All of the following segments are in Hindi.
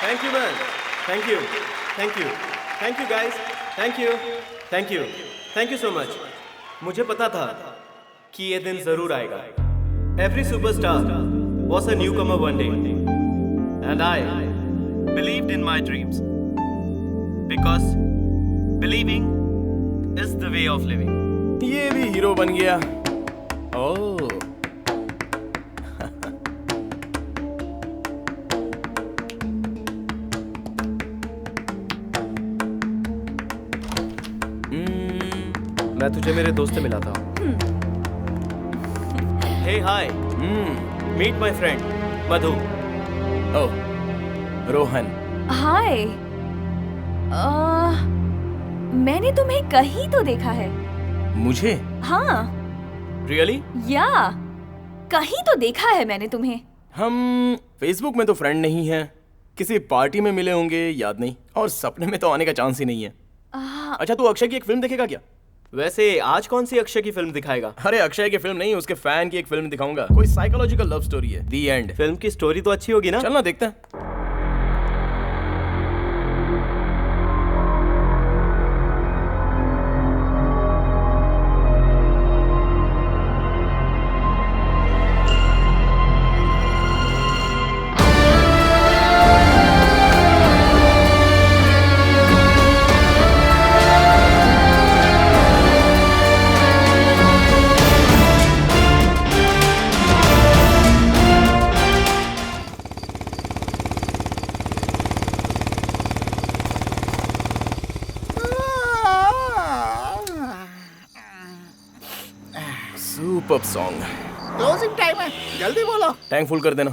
Thank you, man. Thank you. Thank you. Thank you, guys. Thank you. Thank you. Thank you so much. मुझे पता था कि ये दिन जरूर आएगा. Every superstar was a newcomer one day. And I believed in my dreams. Because believing is the way of living. ये भी हीरो बन गया. ओह. मैं तुझे मेरे दोस्त से मिला था. Hey, hi. Meet my friend, मधु. ओह, रोहन. हाय. मैंने तुम्हें कहीं तो देखा है. मुझे? हाँ. Really? या कहीं तो देखा है मैंने तुम्हें. हम फेसबुक में तो फ्रेंड नहीं हैं. किसी पार्टी में मिले होंगे, याद नहीं. और सपने में तो आने का चांस ही नहीं है. अच्छा, तू अक्षय की एक फिल्म देखेगा क्या? वैसे आज कौन सी अक्षय की फिल्म दिखाएगा? अरे अक्षय की फिल्म नहीं, उसके फैन की एक फिल्म दिखाऊंगा. कोई साइकोलॉजिकल लव स्टोरी है. दी एंड. फिल्म की स्टोरी तो अच्छी होगी ना? चलना देखते हैं. Superb song. क्लोजिंग टाइम है, जल्दी बोलो. टैंक फुल कर देना.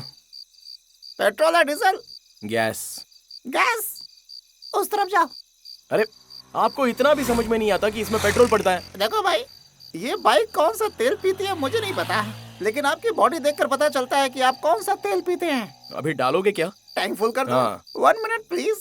पेट्रोल है, डीजल, गैस. गैस. उस तरफ जाओ. अरे आपको इतना भी समझ में नहीं आता कि इसमें पेट्रोल पड़ता है? देखो भाई, ये बाइक कौन सा तेल पीती है मुझे नहीं पता, लेकिन आपकी बॉडी देखकर पता चलता है कि आप कौन सा तेल पीते हैं. अभी डालोगे क्या? टैंक फुल कर दो. हाँ. 1 मिनट प्लीज.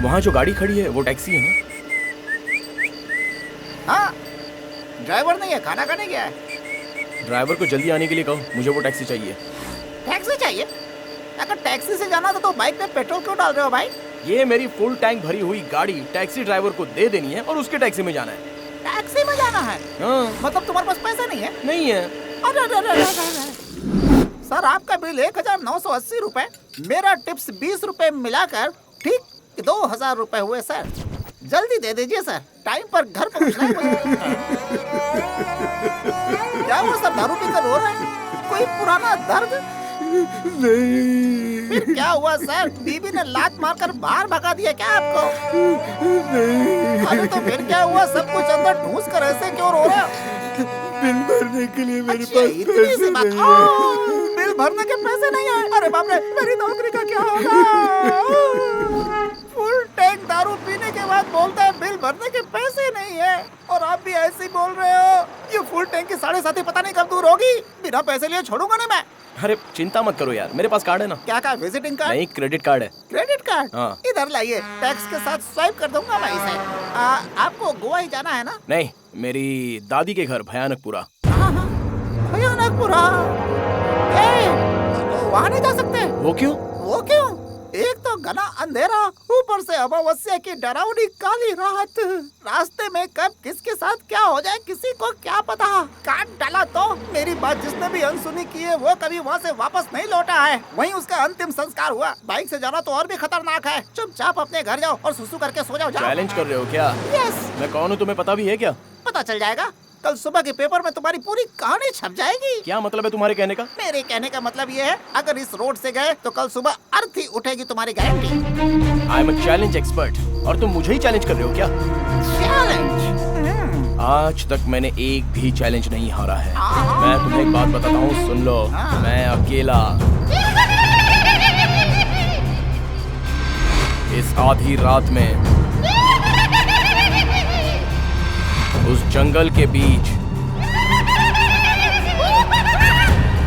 वहाँ जो गाड़ी खड़ी है वो टैक्सी है ना? हाँ, ड्राइवर नहीं है, खाना खाने गया है. ड्राइवर को जल्दी आने के लिए कहो, मुझे वो टैक्सी चाहिए. टैक्सी चाहिए? अगर टैक्सी से जाना तो बाइक में पेट्रोल क्यों डाल रहे हो भाई? ये मेरी फुल टैंक भरी हुई गाड़ी टैक्सी ड्राइवर को दे देनी है और उसके टैक्सी में जाना है. टैक्सी में जाना है? हाँ. मतलब तुम्हारे पास पैसे नहीं है? नहीं है. अरे. सर, आपका बिल 1980 रुपए, मेरा टिप्स 20 रुपए मिलाकर ठीक 2000 रुपए हुए सर. जल्दी दे दीजिए सर, टाइम पर घर पहुंचना है मुझे. क्या हुआ सर, दारू पीकर रो रहे हैं? कोई पुराना दर्द? नहीं. फिर क्या हुआ सर, बीबी ने लात मारकर बाहर भगा दिया क्या आपको? नहीं. अरे तो फिर क्या हुआ, सब कुछ अंदर ढूंस कर ऐसे क्यों रो रहे हो? बिल भरने के लिए मेरे अच्छा, पास इतनी सी पैसे बात. नहीं है. बिल भरने के पैसे नहीं है? अरे बाप रे, मेरी नौकरी का क्या होगा? फुल टैंक दारू पीने के बाद बोलता है बिल भरने के पैसे नहीं है, और आप भी ऐसे ही बोल रहे हो. ये फुल टैंक की 7.5 पता नहीं कब दूर होगी. बिना पैसे लिए छोड़ूंगा नहीं मैं. अरे चिंता मत करो यार, मेरे पास कार्ड है ना. क्या का, विजिटिंग कार्ड? नहीं, क्रेडिट कार्ड है. Credit card? हाँ. इधर लाइए, टैक्स के साथ स्वाइप कर दूंगा मैं इसे. आपको गोवा ही जाना है ना? नहीं, मेरी दादी के घर भयानकपुरा. भयानकपुरा. वहाँ नहीं जा सकते? वो क्यों? वो क्यों? एक तो घना अंधेरा, ऊपर से अमावस्या की डरावनी काली रात. रास्ते में कब किसके साथ क्या हो जाए किसी को क्या पता. काट डाला तो मेरी बात जिसने भी अनसुनी की है वो कभी वहाँ से वापस नहीं लौटा है. वहीं उसका अंतिम संस्कार हुआ. बाइक से जाना तो और भी खतरनाक है. चुपचाप अपने घर जाओ और सुसु करके सो जाओ. चैलेंज कर रहे हो क्या? यस. मैं कौन हूँ तुम्हें पता भी है क्या? पता चल जाएगा. कल सुबह के पेपर में तुम्हारी पूरी कहानी छप जाएगी. क्या मतलब है तुम्हारे कहने का? मेरे कहने का मतलब ये है, अगर इस रोड से गए तो कल सुबह अर्थी उठेगी तुम्हारी guarantee. I am a challenge expert और तुम मुझे ही चैलेंज कर रहे हो क्या? चैलेंज? आज तक मैंने एक भी चैलेंज नहीं हारा है. मैं तुम्हें एक बात बताता हूँ, सुन लो. मैं अकेला इस आधी रात में उस जंगल के बीच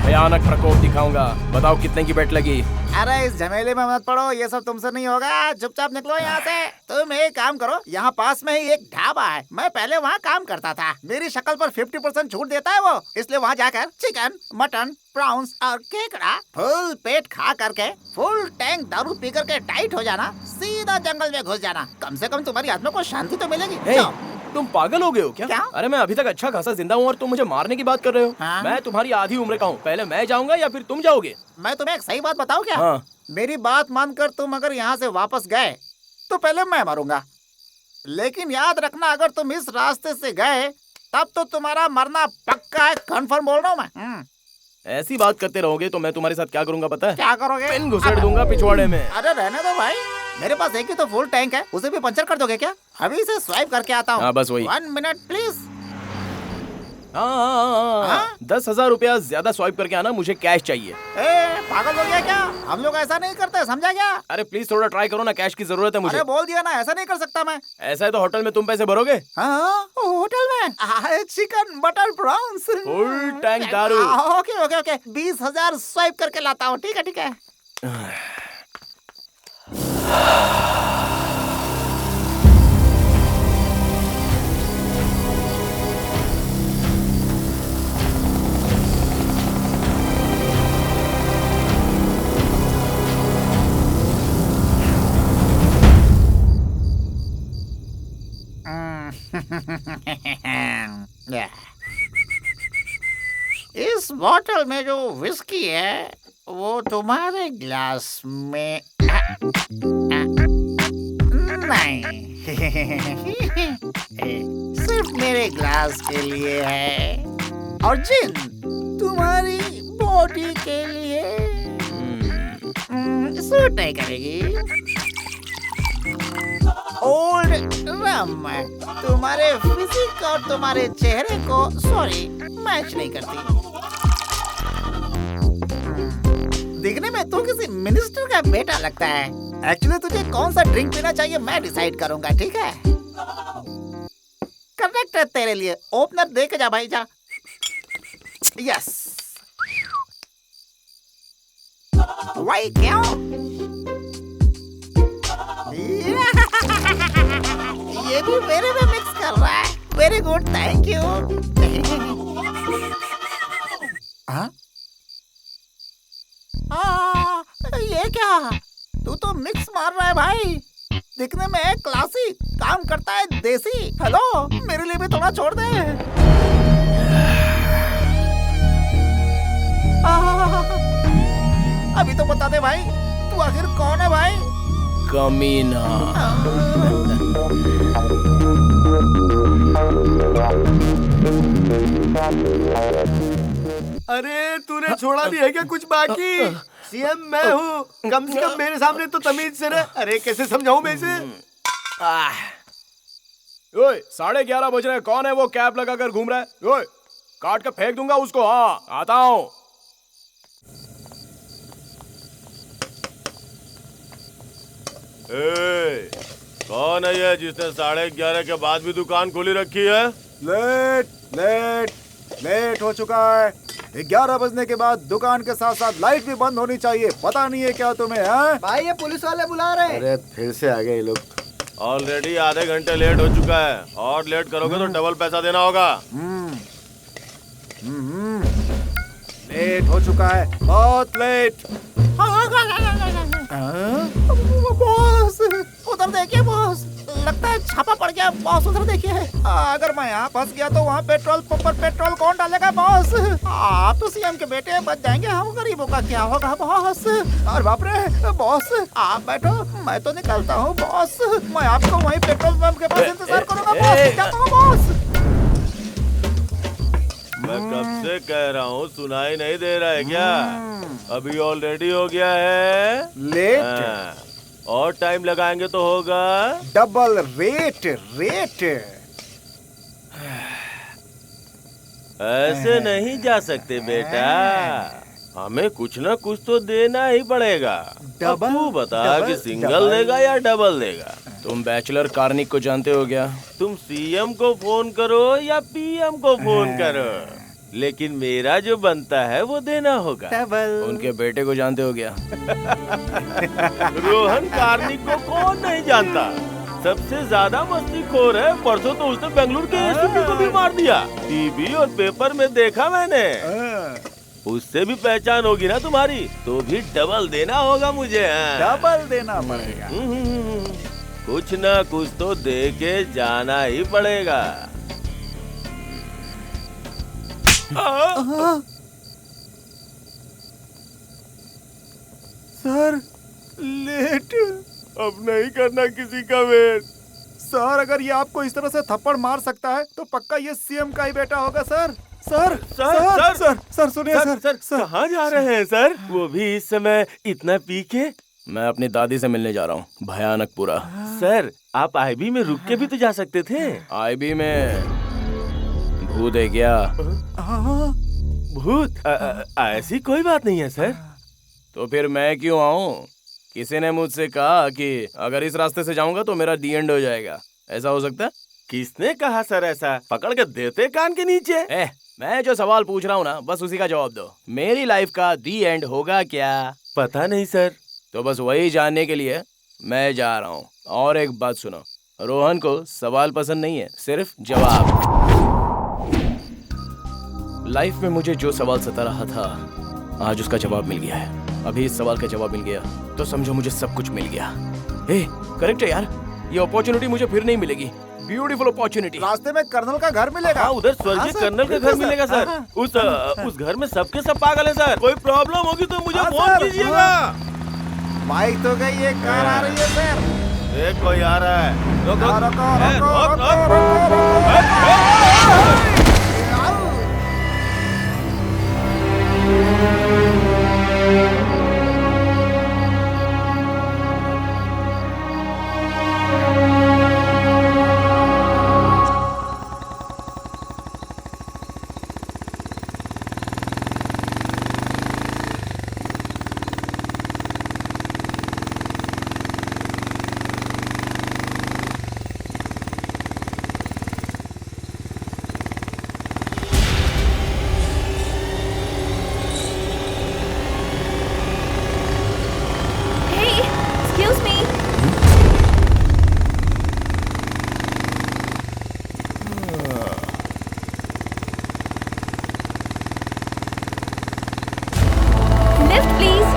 भयानक प्रकोप दिखाऊंगा। बताओ कितने की बेट लगी? अरे इस झमेले में मत पड़ो, ये सब तुमसे नहीं होगा। चुपचाप निकलो यहाँ से। तुम एक काम करो, यहाँ पास में ही एक ढाबा है, मैं पहले वहाँ काम करता था। मेरी शक्ल पर 50% छूट देता है वो, इसलिए वहाँ जाकर चिकन, मटन, प्रॉन्स और केकड़ा फुल पेट खा करके फुल टैंक दारू पी करके टाइट हो जाना, सीधा जंगल में घुस जाना। कम से कम तुम्हारी आत्मा को शांति तो मिलेगी। हे, जाओ। तुम पागल हो गए हो क्या? क्या? अरे मैं अभी तक अच्छा खासा जिंदा हूँ और तुम मुझे मारने की बात कर रहे हो। हाँ? मैं तुम्हारी आधी उम्र का हूँ। पहले मैं जाऊंगा या फिर तुम जाओगे? मैं तुम्हें एक सही बात बताऊँ क्या? हाँ। मेरी बात मानकर तुम अगर यहाँ से वापस गए तो पहले मैं मरूंगा, लेकिन याद रखना अगर तुम इस रास्ते से गए तब तो तुम्हारा मरना पक्का है। कंफर्म बोल रहा हूँ मैं। ऐसी बात करते रहोगे तो मैं तुम्हारे साथ क्या करूंगा पता है? क्या करोगे? पिन घुसेड़ दूंगा पिछवाड़े में। अरे रहने दो भाई, मेरे पास एक ही तो फुल टैंक है, उसे भी पंचर कर दोगे क्या? अभी इसे स्वाइप करके आता हूँ। हाँ, बस वही। 1 मिनट प्लीज। हाँ, 10,000 रुपया ज्यादा स्वाइप करके आना, मुझे कैश चाहिए। ए, पागल हो गया क्या? हम लोग ऐसा नहीं करते, समझा क्या? अरे प्लीज थोड़ा ट्राई करो ना, कैश की जरूरत है मुझे। अरे बोल दिया ना, ऐसा नहीं कर सकता मैं। ऐसा है तो होटल में तुम पैसे भरोगे? हाँ, होटल में chicken mutton prawns full tank दारू। ओके ओके ओके, 20,000 स्वाइप करके लाता हूँ। ठीक है ठीक है। इस बोतल में जो विस्की है वो तुम्हारे ग्लास में नहीं सिर्फ मेरे ग्लास के लिए है, और जिन तुम्हारी बॉडी के लिए सूट नहीं करेगी। ओल्ड रम तुम्हारे फिजिक और तुम्हारे चेहरे को सॉरी मैच नहीं करती। दिखने में तू किसी मिनिस्टर का बेटा लगता है। एक्चुअली तुझे कौन सा ड्रिंक पीना चाहिए मैं डिसाइड करूंगा, ठीक है? करेक्ट है तेरे लिए। ओपनर दे के जा भाई, जा। यस। वाई क्यों? ये भी मेरे में मिक्स कर रहा है। Very good, thank you. ये क्या? तू तो मिक्स मार रहा है भाई। दिखने में क्लासी, काम करता है देसी। हेलो, मेरे लिए भी थोड़ा छोड़ दे। अभी तो बता दे भाई, तू आखिर कौन है भाई? कमीना। अरे तूने छोड़ा भी है क्या कुछ बाकी? सीएम मैं हूँ, कम से कम मेरे सामने तो तमीज से रह। अरे कैसे समझाऊं मैं इसे? ओए 11:30 बज रहे हैं, कौन है वो कैप लगाकर घूम रहा है? ओए काट के फेंक दूंगा उसको। हाँ आता हूँ। कौन है ये जिसने 11:30 के बाद भी दुकान खोली रखी है? लेट हो चुका है। 11 बजने के बाद दुकान के साथ साथ लाइट भी बंद होनी चाहिए। पता नहीं है क्या तुम्हें? है भाई ये पुलिस वाले बुला रहे हैं। अरे फिर से आ गए ये लोग। ऑलरेडी आधे घंटे लेट हो चुका है, और लेट करोगे तो डबल पैसा देना होगा। लेट हो चुका है, बहुत लेट। बॉस उधर देखिए बॉस, लगता है छापा पड़ गया बॉस। उधर देखिए, अगर मैं यहाँ फंस गया तो वहाँ पेट्रोल पंप पर पेट्रोल कौन डालेगा बॉस? आप तो सीएम के बेटे बच जाएंगे, हम गरीबों का क्या होगा बॉस? और बाप रे बॉस, आप बैठो, मैं तो निकलता हूँ बॉस। मैं आपको वहीं पेट्रोल पंप के पास इंतजार करूंगा बॉस। क्या कहूँ बॉस? मैं कब से कह रहा हूँ, सुनाई नहीं दे रहा है क्या? अभी ऑलरेडी हो गया है लेट। हाँ, और टाइम लगाएंगे तो होगा डबल रेट। ऐसे नहीं जा सकते बेटा, हमें कुछ ना कुछ तो देना ही पड़ेगा। अब तू बता कि सिंगल देगा या डबल देगा? तुम बैचलर कार्निक को जानते हो क्या? तुम सीएम को फोन करो या पीएम को फोन करो, लेकिन मेरा जो बनता है वो देना होगा। डबल। उनके बेटे को जानते हो क्या? रोहन कार्निक को कौन नहीं जानता, सबसे ज्यादा मस्तीखोर है। परसों तो उसने बेंगलुरु के एसपी को भी मार दिया। टीवी और पेपर में देखा मैंने। उससे भी पहचान होगी ना तुम्हारी, तो भी डबल देना होगा मुझे। डबल देना पड़ेगा। कुछ ना कुछ तो दे के जाना ही पड़ेगा। Sir late. अब नहीं करना किसी का वेट। सर अगर ये आपको इस तरह से थप्पड़ मार सकता है तो पक्का ये सीएम का ही बेटा होगा सर। सर सर, सर सुनिए सर। कहाँ जा रहे हैं सर, वो भी इस समय इतना पी के? मैं अपनी दादी से मिलने जा रहा हूँ, भयानकपुरा। सर आप आईबी में रुक के भी तो जा सकते थे। आईबी में भूत है क्या? भूत? ऐसी कोई बात नहीं है सर। तो फिर मैं क्यों आऊँ? किसी ने मुझसे कहा कि अगर इस रास्ते से जाऊंगा तो मेरा दी एंड हो जाएगा। ऐसा हो सकता है? किसने कहा सर ऐसा? पकड़ के देते कान के नीचे। मैं जो सवाल पूछ रहा हूँ ना, बस उसी का जवाब दो। मेरी लाइफ का दी एंड होगा क्या? पता नहीं सर। तो बस वही जानने के लिए मैं जा रहा हूँ। और एक बात सुनो, रोहन को सवाल पसंद नहीं है, सिर्फ जवाब। लाइफ में मुझे जो सवाल सता रहा था, आज उसका जवाब मिल गया है। अभी इस सवाल का जवाब मिल गया तो समझो मुझे सब कुछ मिल गया। करेक्ट है यार, ये अपॉर्चुनिटी मुझे फिर नहीं मिलेगी। Beautiful opportunity. रास्ते में कर्नल का घर मिलेगा। हाँ, उधर स्वर्गीय कर्नल का घर मिलेगा सर। उस घर में सबके सब पागल है सर। कोई प्रॉब्लम होगी तो मुझे फोन कीजिएगा। बाइक तो गई, ये कार आ रही है सर। कोई आ रहा है। रोको Excuse me. Lift, please.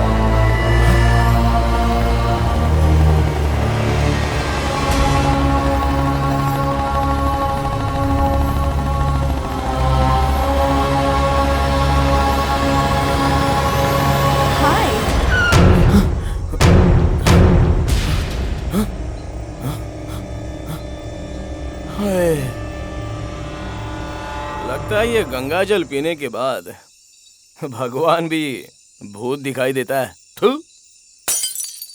Hi. लगता है ये गंगा जल पीने के बाद भगवान भी भूत दिखाई देता है। थू।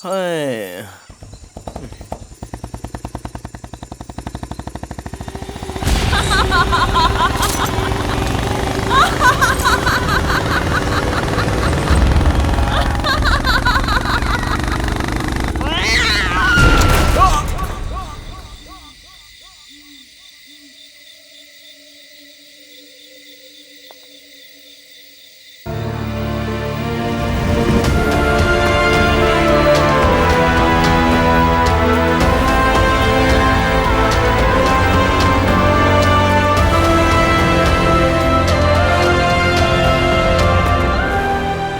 हाय।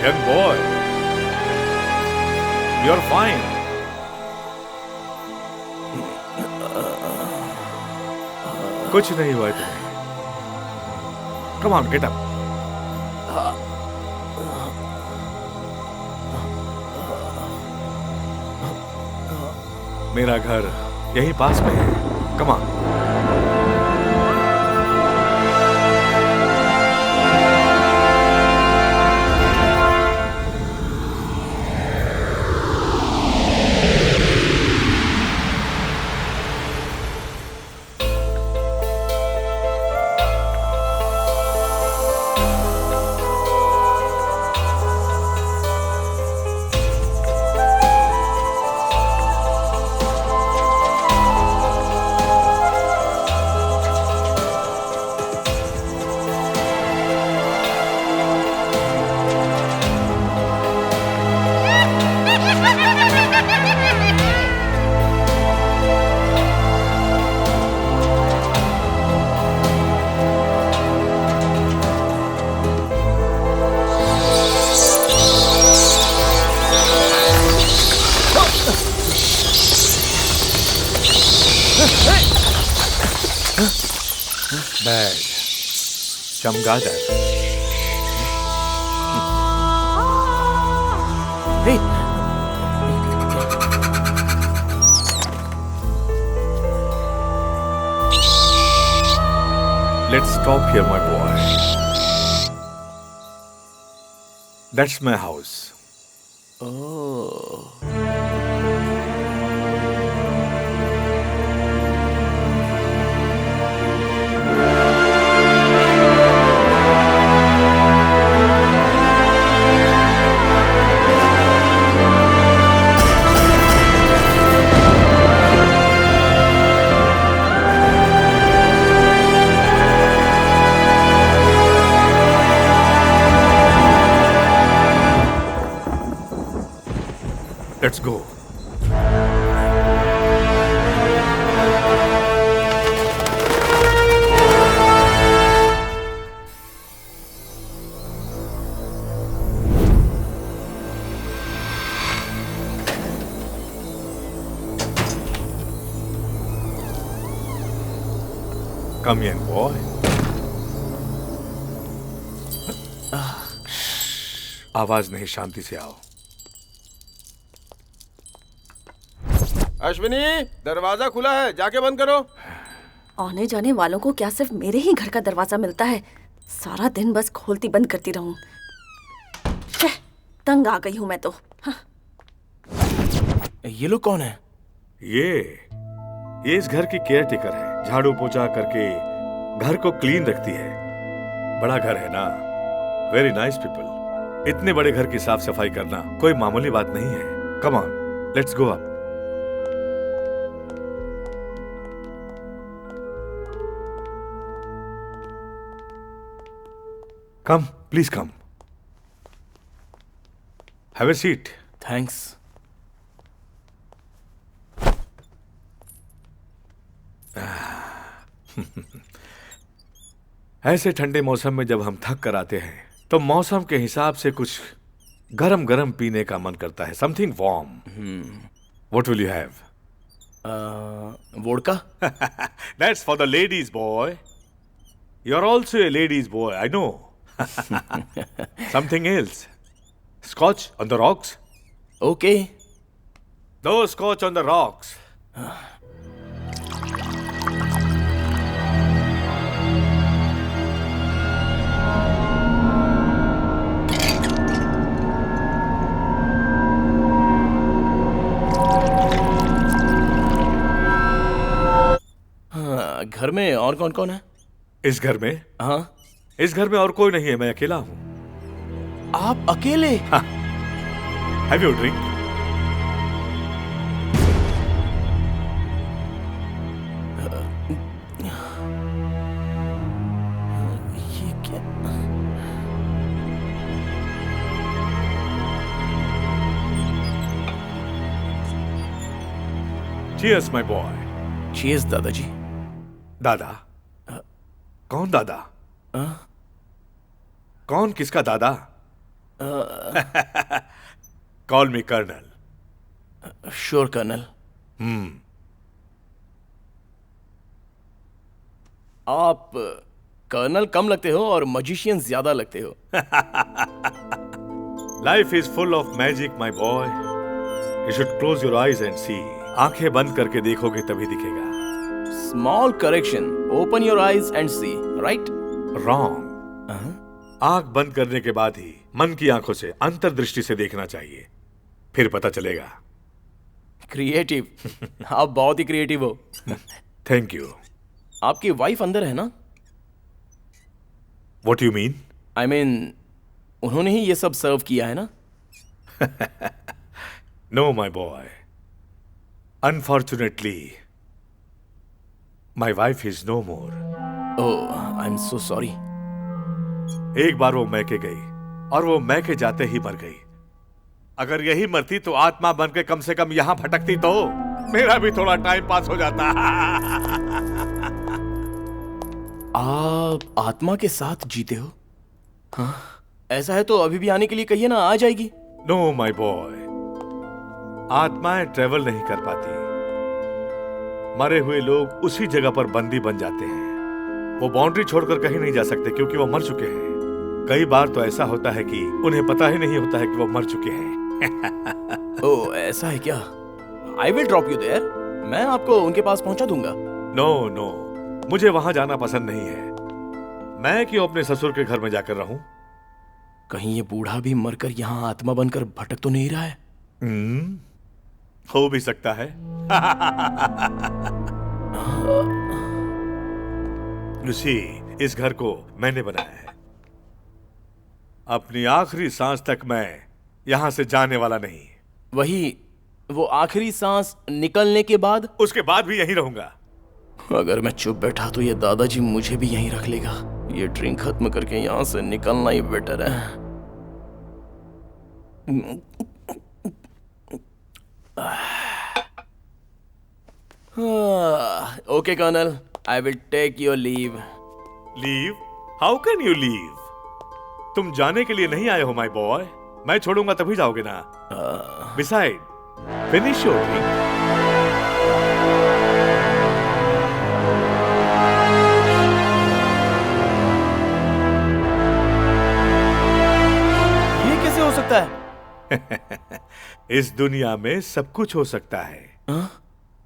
Young boy, you're fine. कुछ नहीं हुआ है तुम्हें। Come on, get up. मेरा घर यहीं पास में है। Come on. बैड, चमगादड़। हे, Let's stop here, my boy. That's my house. oh. Let's go. Come in, boy. आवाज नहीं, शांति से आओ। अश्विनी, दरवाजा खुला है, जाके बंद करो। आने जाने वालों को क्या सिर्फ मेरे ही घर का दरवाजा मिलता है? सारा दिन बस खोलती बंद करती रहूं। तंग आ गई हूं मैं तो। हाँ। ये लोग कौन है? ये इस घर की केयर टेकर है। झाड़ू पोछा करके घर को क्लीन रखती है। बड़ा घर है ना, वेरी नाइस पीपल। इतने बड़े घर की साफ सफाई करना कोई मामूली बात नहीं है। Come on, let's go up. Come, please come. Have a seat. Thanks. ऐसे ठंडे मौसम में जब हम थक कर आते हैं तो मौसम के हिसाब से कुछ गरम गरम पीने का मन करता है। Something warm. What will you have? Vodka? That's for the ladies, boy. You're also a ladies, boy, I know. Something else. Scotch on the rocks? Okay. No scotch on the rocks. हाँ, घर में और कौन कौन है? इस घर में? हाँ। इस घर में और कोई नहीं है, मैं अकेला हूं। आप अकेले? Have you a drink? ये क्या? Cheers, my boy. चीज दादाजी। दादा? कौन दादा? कौन किसका दादा? Call me colonel. Sure colonel. आप कर्नल कम लगते हो और मजिशियन ज्यादा लगते हो। Life is full of magic my boy. You should close your eyes and see. आंखें बंद करके देखोगे तभी दिखेगा। Small correction, open your eyes and see, right? Wrong. आंख बंद करने के बाद ही मन की आंखों से अंतर्दृष्टि से देखना चाहिए, फिर पता चलेगा। क्रिएटिव। आप बहुत ही क्रिएटिव हो। Thank you. आपकी वाइफ अंदर है ना? What you mean? I mean उन्होंने ही ये सब सर्व किया है ना? No my boy, unfortunately my wife is no more. Oh, I am so sorry. एक बार वो मैके गई और वो मैके जाते ही मर गई। अगर यही मरती तो आत्मा बन के कम से कम यहां भटकती तो मेरा भी थोड़ा टाइम पास हो जाता। आप आत्मा के साथ जीते हो? हाँ, ऐसा है तो अभी भी आने के लिए कहिए ना, आ जाएगी। नो माई बॉय, आत्माएं ट्रेवल नहीं कर पाती। मरे हुए लोग उसी जगह पर बंदी बन जाते हैं। वो बाउंड्री छोड़कर कहीं नहीं जा सकते क्योंकि वो मर चुके हैं। कई बार तो ऐसा होता है कि उन्हें पता ही नहीं होता है कि वो मर चुके हैं। ओह, ऐसा है क्या? I will drop you there. मैं आपको उनके पास पहुंचा दूंगा। नो नो, मुझे वहां जाना पसंद नहीं है। मैं क्यों अपने ससुर के घर में जाकर रहूं? कहीं ये बूढ़ा भी मरकर यहाँ आत्मा बनकर भटक तो नहीं रहा है? हो भी सकता है। लूसी, इस घर को मैंने बनाया है। अपनी आखिरी सांस तक मैं यहां से जाने वाला नहीं। वही वो आखिरी सांस निकलने के बाद? उसके बाद भी यहीं रहूंगा। अगर मैं चुप बैठा तो ये दादाजी मुझे भी यहीं रख लेगा। ये ड्रिंक खत्म करके यहाँ से निकलना ही बेटर है। Okay colonel, I will take your leave. Leave? How can you leave? तुम जाने के लिए नहीं आए हो माय बॉय। मैं छोड़ूंगा तभी जाओगे ना। Beside, finish your drink. ये कैसे हो सकता है? इस दुनिया में सब कुछ हो सकता है।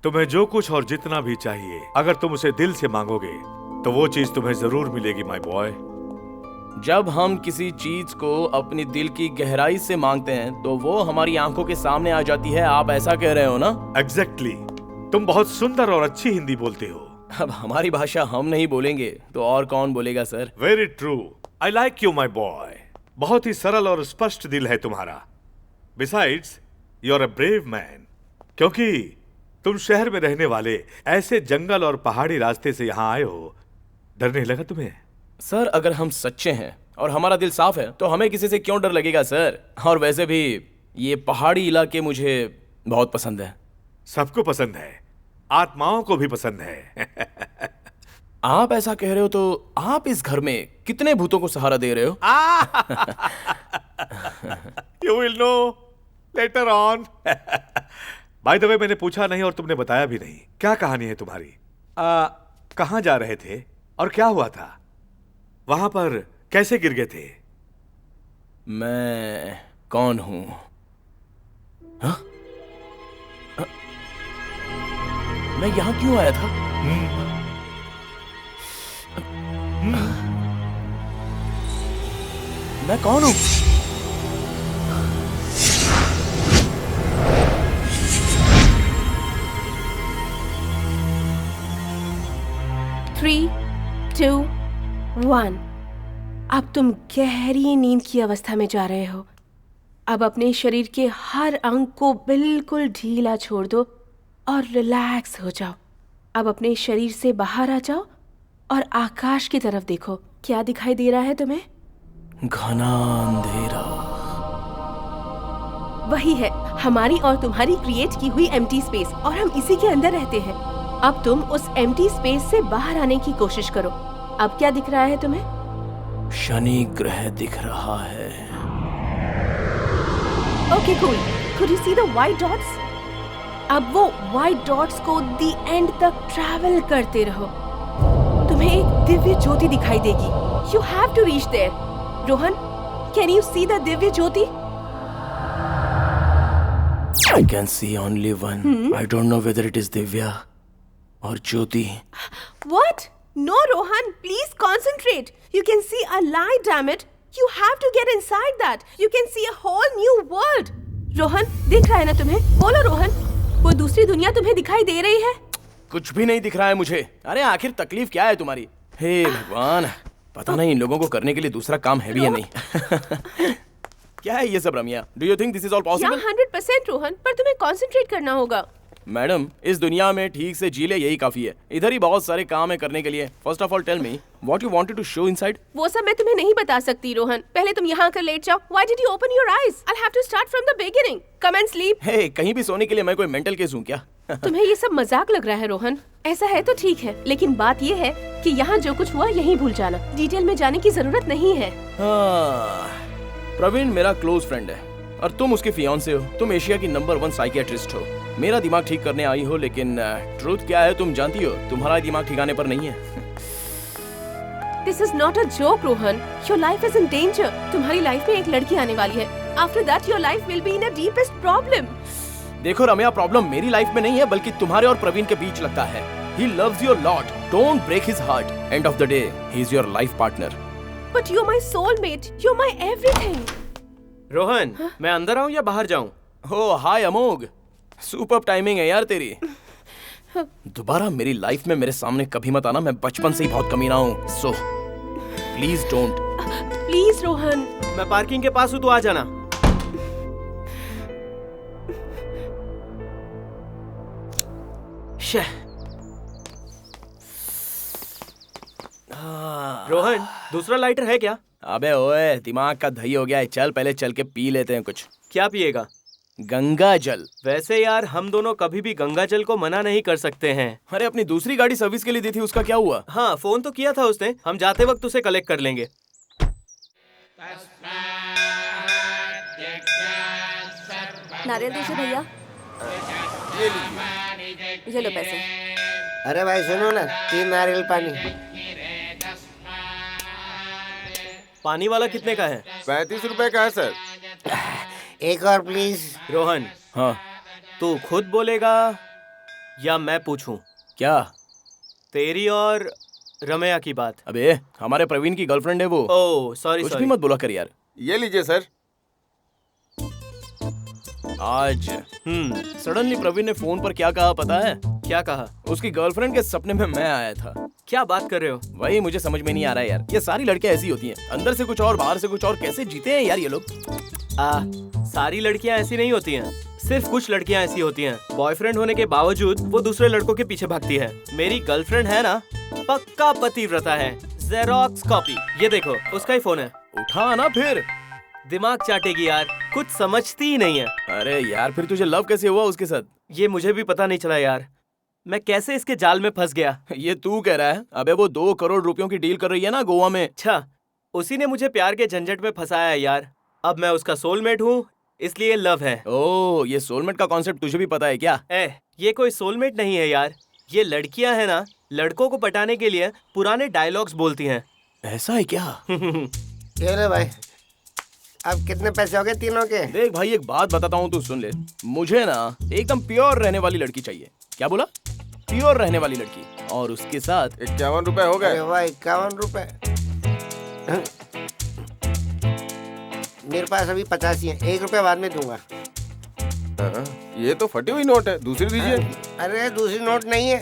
तुम्हें जो कुछ और जितना भी चाहिए, अगर तुम उसे दिल से मांगोगे तो वो चीज तुम्हें जरूर मिलेगी माय बॉय। जब हम किसी चीज को अपनी दिल की गहराई से मांगते हैं तो वो हमारी आंखों के सामने आ जाती है। आप ऐसा कह रहे हो ना? एग्जैक्टली। तुम बहुत सुंदर और अच्छी हिंदी बोलते हो। अब हमारी भाषा हम नहीं बोलेंगे तो और कौन बोलेगा sir? Very true. I like you my boy. बहुत ही सरल और स्पष्ट दिल है तुम्हारा। Besides, you are a brave man. क्योंकि तुम शहर में रहने वाले ऐसे जंगल और पहाड़ी रास्ते से यहाँ आए हो। डर नहीं लगा तुम्हें? सर, अगर हम सच्चे हैं और हमारा दिल साफ है तो हमें किसी से क्यों डर लगेगा सर? और वैसे भी ये पहाड़ी इलाके मुझे बहुत पसंद है। सबको पसंद है, आत्माओं को भी पसंद है। आप ऐसा कह रहे हो तो आप इस घर में कितने भूतों को सहारा दे रहे हो? You will know later on. By the way, मैंने पूछा नहीं और तुमने बताया भी नहीं। क्या कहानी है तुम्हारी? कहाँ जा रहे थे और क्या हुआ था? वहां पर कैसे गिर गए थे? मैं कौन हूं? हाँ? मैं यहां क्यों आया था? मैं कौन हूं? थ्री, 2, 1। अब तुम गहरी नींद की अवस्था में जा रहे हो। अब अपने शरीर के हर अंग को बिल्कुल ढीला छोड़ दो और रिलैक्स हो जाओ। अब अपने शरीर से बाहर आ जाओ और आकाश की तरफ देखो। क्या दिखाई दे रहा है तुम्हें? घना अंधेरा। वही है हमारी और तुम्हारी क्रिएट की हुई एम्प्टी स्पेस, और हम इसी के अंदर रहते हैं। अब तुम उस एम्प्टी स्पेस से बाहर आने की कोशिश करो। अब क्या दिख रहा है तुम्हें? शनि ग्रह दिख रहा है। Okay cool. Could you see the white dots? अब वो व्हाइट डॉट्स को दी एंड तक ट्रैवल करते रहो। तुम्हें एक दिव्य ज्योति दिखाई देगी। You have to reach there. Rohan, can you see the Divya Jyoti? I can see only one. I don't know whether it is Divya or Jyoti. What? No, Rohan, please concentrate. You can see a light, damn it. You have to get inside that. You can see a whole new world. Rohan, दिख रहा है ना तुम्हें? बोलो रोहन, वो दूसरी दुनिया तुम्हें दिखाई दे रही है? कुछ भी नहीं दिख रहा है मुझे। अरे आखिर तकलीफ क्या है तुम्हारी? हे भगवान, पता नहीं इन लोगों को करने के लिए दूसरा काम है भी या नहीं। क्या है ये सब Ramiya? Do you think this is all possible? 100% Rohan, पर तुम्हें कंसंट्रेट करना होगा। मैडम, इस दुनिया में ठीक से जी ले यही काफी है। इधर ही बहुत सारे काम है करने के लिए। First of all tell me what you wanted to show inside. वो सब मैं तुम्हें नहीं बता सकती रोहन। पहले तुम यहाँ आकर लेट जाओ। Why did you open your eyes? I'll have to start from the beginning. Come and sleep. हे, कहीं भी सोने के लिए मैं कोई मेंटल केस हूँ क्या? तुम्हें ये सब मजाक लग रहा है रोहन? ऐसा है तो ठीक है, लेकिन बात ये है कि यहाँ जो कुछ हुआ यहीं भूल जाना। डिटेल में जाने की जरूरत नहीं है। प्रवीण मेरा क्लोज फ्रेंड है और तुम उसके फियांसे हो। तुम एशिया की नंबर 1 साइकियाट्रिस्ट हो। मेरा दिमाग ठीक करने आई हो, लेकिन ट्रूथ क्या है तुम जानती हो, तुम्हारा दिमाग ठिकाने पर नहीं है। This is not a joke Rohan, your life is in danger. तुम्हारी लाइफ में एक लड़की आने वाली है। After that your life will be in a deepest problem. देखो रम्या, प्रॉब्लम मेरी लाइफ में नहीं है बल्कि तुम्हारे और प्रवीण के बीच लगता है। He loves you a lot. Don't break his heart. End of the day, he's your life partner. But you're my soulmate. You're my everything. Rohan, मैं अंदर आऊं या बाहर जाऊं? Oh, hi अमोघ। सुपर टाइमिंग है यार तेरी। दोबारा मेरी लाइफ में मेरे सामने कभी मत आना, मैं बचपन से ही बहुत कमीना हूँ। So, please don't. Please Rohan. मैं पार्किंग के पास हूं, तू आ जाना। रोहन, दूसरा लाइटर है क्या? अबे ओए, दिमाग का दही हो गया है। चल पहले चल के पी लेते हैं कुछ। क्या पिएगा? गंगा जल। वैसे यार, हम दोनों कभी भी गंगा जल को मना नहीं कर सकते हैं। अरे अपनी दूसरी गाड़ी सर्विस के लिए दी थी, उसका क्या हुआ? हाँ, फोन तो किया था उसने। हम जाते वक्त उसे कलेक्ट कर लेंगे। नारियल दीजिए भैया। ये लो पैसे। अरे भाई सुनो ना, 3 नारियल पानी। पानी वाला कितने का है? 35 रुपए का है सर। एक और प्लीज। रोहन, हाँ तू खुद बोलेगा या मैं पूछूं? क्या? तेरी और रमया की बात। अबे हमारे प्रवीण की गर्लफ्रेंड है वो। ओह सॉरी कुछ भी सॉरी। मत बोला कर यार। ये लीजिए सर। आज सडनली प्रवीण ने फोन पर क्या कहा पता है? क्या कहा? उसकी गर्लफ्रेंड के सपने में मैं आया था। क्या बात कर रहे हो? वही मुझे समझ में नहीं आ रहा है यार। ये सारी लड़कियां ऐसी होती हैं, अंदर से कुछ और बाहर से कुछ और। कैसे जीते हैं यार ये लोग? सारी लड़कियां ऐसी नहीं होती हैं। सिर्फ कुछ लड़कियां ऐसी होती हैं, बॉयफ्रेंड होने के बावजूद वो दूसरे लड़कों के पीछे भागती है। मेरी गर्लफ्रेंड है ना, पक्का पतिव्रता है, जेरोक्स कॉपी। ये देखो, उसका ही फोन है। उठा ना फिर। दिमाग चाटेगी यार, कुछ समझती ही नहीं है। अरे यार, फिर तुझे लव कैसे हुआ उसके साथ? ये मुझे भी पता नहीं चला यार, मैं कैसे इसके जाल में फंस गया। ये तू कह रहा है? अबे वो 2 करोड़ रुपयों की डील कर रही है ना गोवा में। अच्छा, उसी ने मुझे प्यार के झंझट में फंसाया है यार। अब मैं उसका सोलमेट हूँ, इसलिए लव है। ओह, ये सोलमेट का कॉन्सेप्ट तुझे भी पता है क्या? ये कोई सोलमेट नहीं है यार। ये लड़कियां है ना, लड़कों को पटाने के लिए पुराने डायलॉग्स बोलती हैं। ऐसा है क्या? ये ले भाई, अब कितने पैसे हो गए तीनों के? देख भाई, एक बात बताता हूँ, तू सुन ले। मुझे ना एकदम प्योर रहने वाली लड़की चाहिए। क्या बोला? प्योर रहने वाली लड़की, और उसके साथ 51 रुपए हो गए। अरे भाई 51 रुपए। मेरे पास अभी 85 है, 1 रुपया बाद में दूंगा। ये तो फटी हुई नोट है, दूसरी दीजिए। अरे दूसरी नोट नहीं है।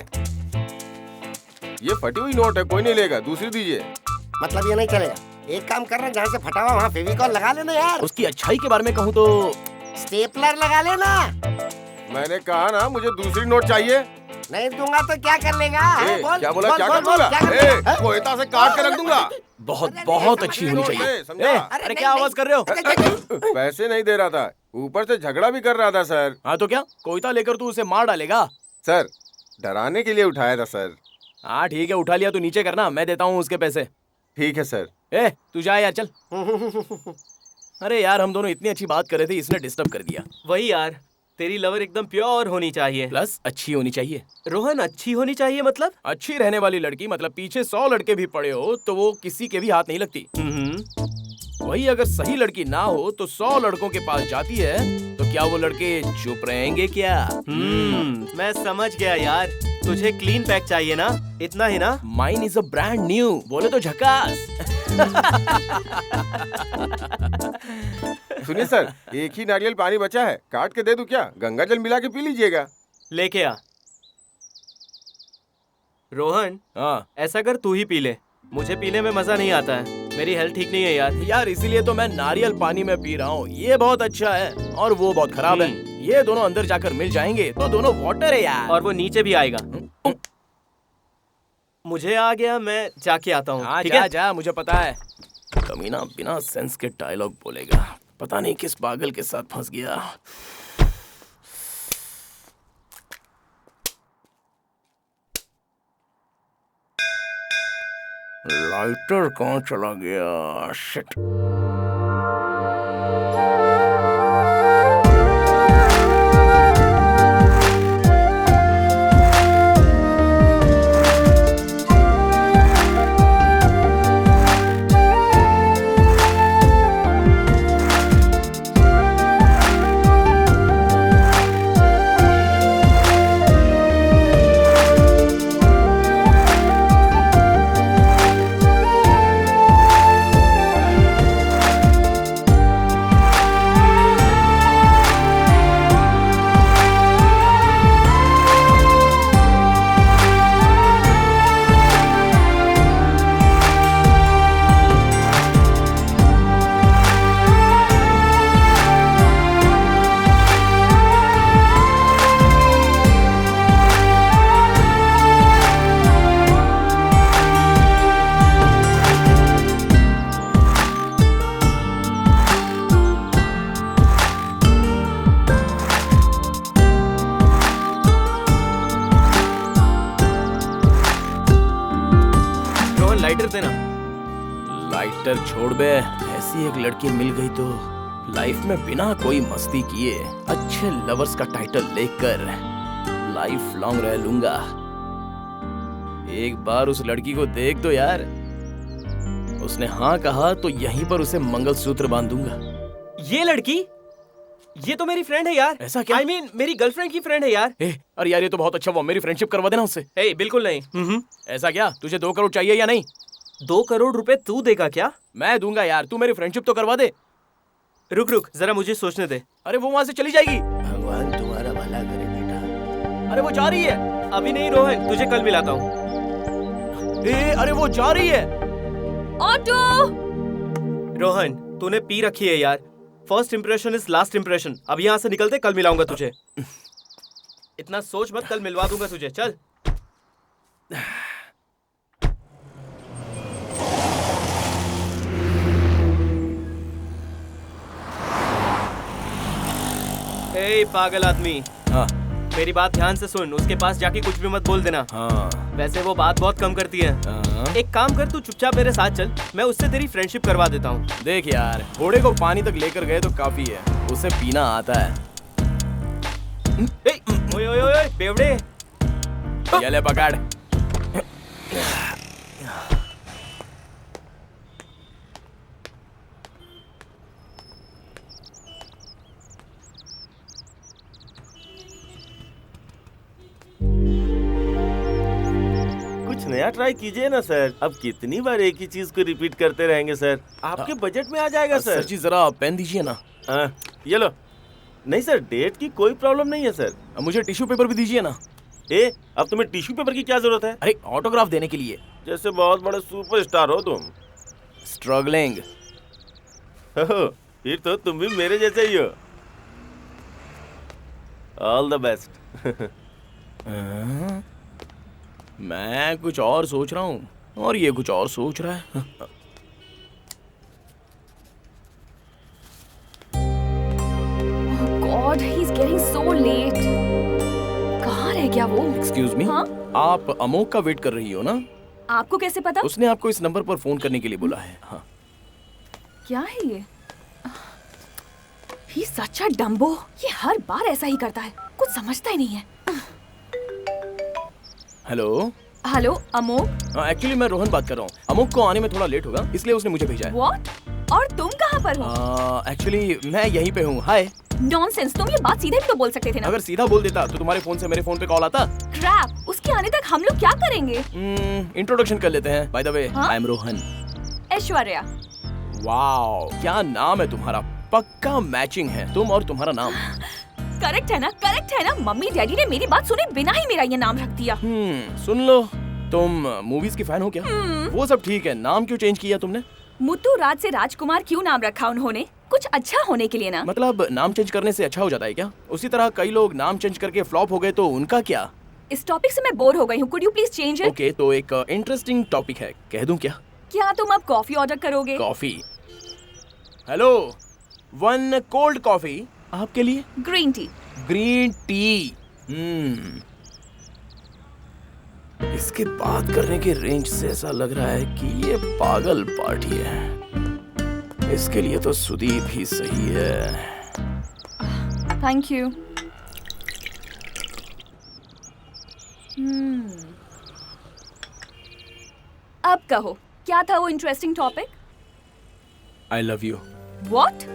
ये फटी हुई नोट है, कोई नहीं लेगा, दूसरी दीजिए। मतलब ये नहीं चलेगा। एक काम करना, जहाँ से फटा हुआ वहाँ फेविकॉल लगा लेना यार। उसकी अच्छाई के बारे में कहूँ तो स्टेपलर लगा लेना। मैंने कहा ना, मुझे दूसरी नोट चाहिए। नहीं दूंगा तो क्या कर लेगा? बोल, क्या बोला? बोल, क्या बोल, कर दूंगा? क्या कर लेगा? कोयता से काट के रख दूंगा। बहुत बहुत अच्छी होनी चाहिए। समझा? अरे क्या आवाज कर रहे हो? पैसे नहीं दे रहा था, ऊपर से झगड़ा भी कर रहा था सर। हाँ तो क्या, कोयता लेकर तू उसे मार डालेगा? सर, डराने के लिए उठाया था सर। हाँ ठीक है, उठा लिया तो नीचे करना, मैं देता हूँ उसके पैसे। ठीक है सर। तू जा यार, चल। अरे यार, हम दोनों इतनी अच्छी बात कर रहे थे, इसने डिस्टर्ब कर दिया। वही यार, तेरी लवर एकदम प्योर होनी चाहिए, प्लस अच्छी होनी चाहिए। रोहन, अच्छी होनी चाहिए मतलब? अच्छी रहने वाली लड़की मतलब पीछे 100 लड़के भी पड़े हो तो वो किसी के भी हाथ नहीं लगती। वही अगर सही लड़की ना हो तो 100 लड़कों के पास जाती है, तो क्या वो लड़के चुप रहेंगे क्या? मैं समझ गया यार, तुझे क्लीन पैक चाहिए ना, इतना ही ना? Mine is a brand new, बोले तो झकास। सुनिए सर, एक ही नारियल पानी बचा है, काट के दे दूं क्या? गंगा जल मिला के पी लीजिएगा। लेके आ। रोहन, हाँ ऐसा कर, तू ही पी ले, मुझे पीने में मजा नहीं आता है, मेरी हेल्थ ठीक नहीं है यार। इसीलिए तो मैं नारियल पानी में पी रहा हूँ। ये बहुत अच्छा है और वो बहुत खराब है। ये दोनों अंदर जाकर मिल जाएंगे तो दोनों वाटर है यार। और वो नीचे भी आएगा। मुझे आ गया, मैं जाके आता हूँ। हाँ, ठीक जा है? जा, मुझे पता है। कमीना बिना सेंस के डायलॉग बोलेगा, पता नहीं किस पागल के साथ फंस गया। लाइटर कहाँ चला गया? शिट। यार छोड़ बे, ऐसी एक लड़की मिल गई तो लाइफ में बिना कोई मस्ती किए अच्छे लवर्स का टाइटल लेकर लाइफ लॉन्ग रह लूंगा। एक बार उस लड़की को देख दो यार, उसने हाँ कहा तो यहीं पर उसे मंगलसूत्र बांध दूंगा। ये लड़की, ये तो मेरी फ्रेंड है यार। ऐसा क्या? I mean, मेरी गर्लफ्रेंड की फ्रेंड है यार। अरे यार ये तो बहुत अच्छा हुआ, मेरी फ्रेंडशिप करवा देना उससे। बिल्कुल नहीं। ऐसा क्या, तुझे 2 करोड़ चाहिए या नहीं? 2 करोड़ रुपए तू देगा क्या? मैं दूंगा यार, तू मेरी फ्रेंडशिप तो करवा दे। रुक जरा मुझे सोचने दे। अरे वो वहां से चली जाएगी। भगवान तुम्हारा भला करे बेटा। अरे वो जा रही है। अभी नहीं रोहन, तुझे कल मिलाता हूँ। अरे वो जा रही है। ऑटो। रोहन, तूने पी रखी है यार। First impression is last impression. अब यहाँ से निकलते, कल मिलाऊंगा तुझे। इतना सोच मत, कल मिलवा दूंगा तुझे। चल। हे पागल आदमी, हाँ मेरी बात ध्यान से सुन। उसके पास जाके कुछ भी मत बोल देना। हाँ वैसे वो बात बहुत कम करती है। हाँ। एक काम कर, तू चुपचाप मेरे साथ चल, मैं उससे तेरी फ्रेंडशिप करवा देता हूँ। देख यार, घोड़े को पानी तक लेकर गए तो काफी है, उसे पीना आता है। ओए ओए ओए बेवड़े। ये ले पकड़। कुछ नया ट्राई कीजिए ना सर। अब कितनी बार एक ही चीज को रिपीट करते रहेंगे सर? आपके बजट में आ जाएगा सर। सर जी जरा पेन दीजिए ना। ये लो। नहीं सर, डेट की कोई प्रॉब्लम नहीं है सर। मुझे टिश्यू पेपर भी दीजिए ना। अब तुम्हें टिश्यू पेपर की क्या जरूरत है? अरे ऑटोग्राफ देने के लिए। जैसे बहुत बड़े सुपरस्टार हो तुम। स्ट्रगलिंग। फिर तो तुम भी मेरे जैसे ही हो। All the best. मैं कुछ और सोच रहा हूँ और ये कुछ और सोच रहा है। God, he is getting so let. कहाँ रह गया वो? एक्सक्यूज मी, हाँ? आप अमोक का वेट कर रही हो ना? आपको कैसे पता? उसने आपको इस नंबर पर फोन करने के लिए बोला है। हाँ। क्या है ये? ही सच अ डम्बो। ये हर बार ऐसा ही करता है, कुछ समझता ही नहीं है। Hello hello Amok. एक्चुअली मैं रोहन बात कर रहा हूँ। अमोक को आने में थोड़ा लेट होगा, इसलिए उसने मुझे भेजा है। व्हाट? और तुम कहाँ पर हो? एक्चुअली मैं यहीं पे हूँ। हाय। नॉनसेंस, तुम ये बात सीधे भी तो बोल सकते थे ना। अगर सीधा बोल देता तो तुम्हारे फोन से मेरे फोन पे कॉल आता। क्रैप, उसके आने तक हम लोग क्या करेंगे? इंट्रोडक्शन कर लेते हैं। Bye the way, I am Rohan. Aishwarya. Wow, क्या नाम है तुम्हारा। पक्का मैचिंग है, तुम और तुम्हारा नाम। करेक्ट है ना? करेक्ट है ना? मम्मी डैडी ने मेरी बात सुने बिना ही मेरा ये नाम रख दिया। सुन लो, तुम मूवीज की फैन हो क्या? वो सब ठीक है, नाम क्यों चेंज किया तुमने? मुत्तू राज से राजकुमार क्यों नाम रखा उन्होंने? कुछ अच्छा होने के लिए ना। मतलब नाम चेंज करने से अच्छा हो जाता है क्या? उसी तरह कई लोग नाम चेंज करके फ्लॉप हो गए तो उनका क्या? इस टॉपिक से मैं बोर हो गई हूँ, could you please change it? Okay, तो एक इंटरेस्टिंग टॉपिक है, कह दूं क्या? क्या तुम अब कॉफी ऑर्डर करोगे? कॉफी। हेलो, 1 कोल्ड कॉफी आपके लिए। Green tea. Green tea. इसके बात करने के रेंज से ऐसा लग रहा है कि ये पागल पार्टी है। इसके लिए तो सुदीप ही सही है। Thank you. अब कहो, क्या था वो interesting topic? I love you. What?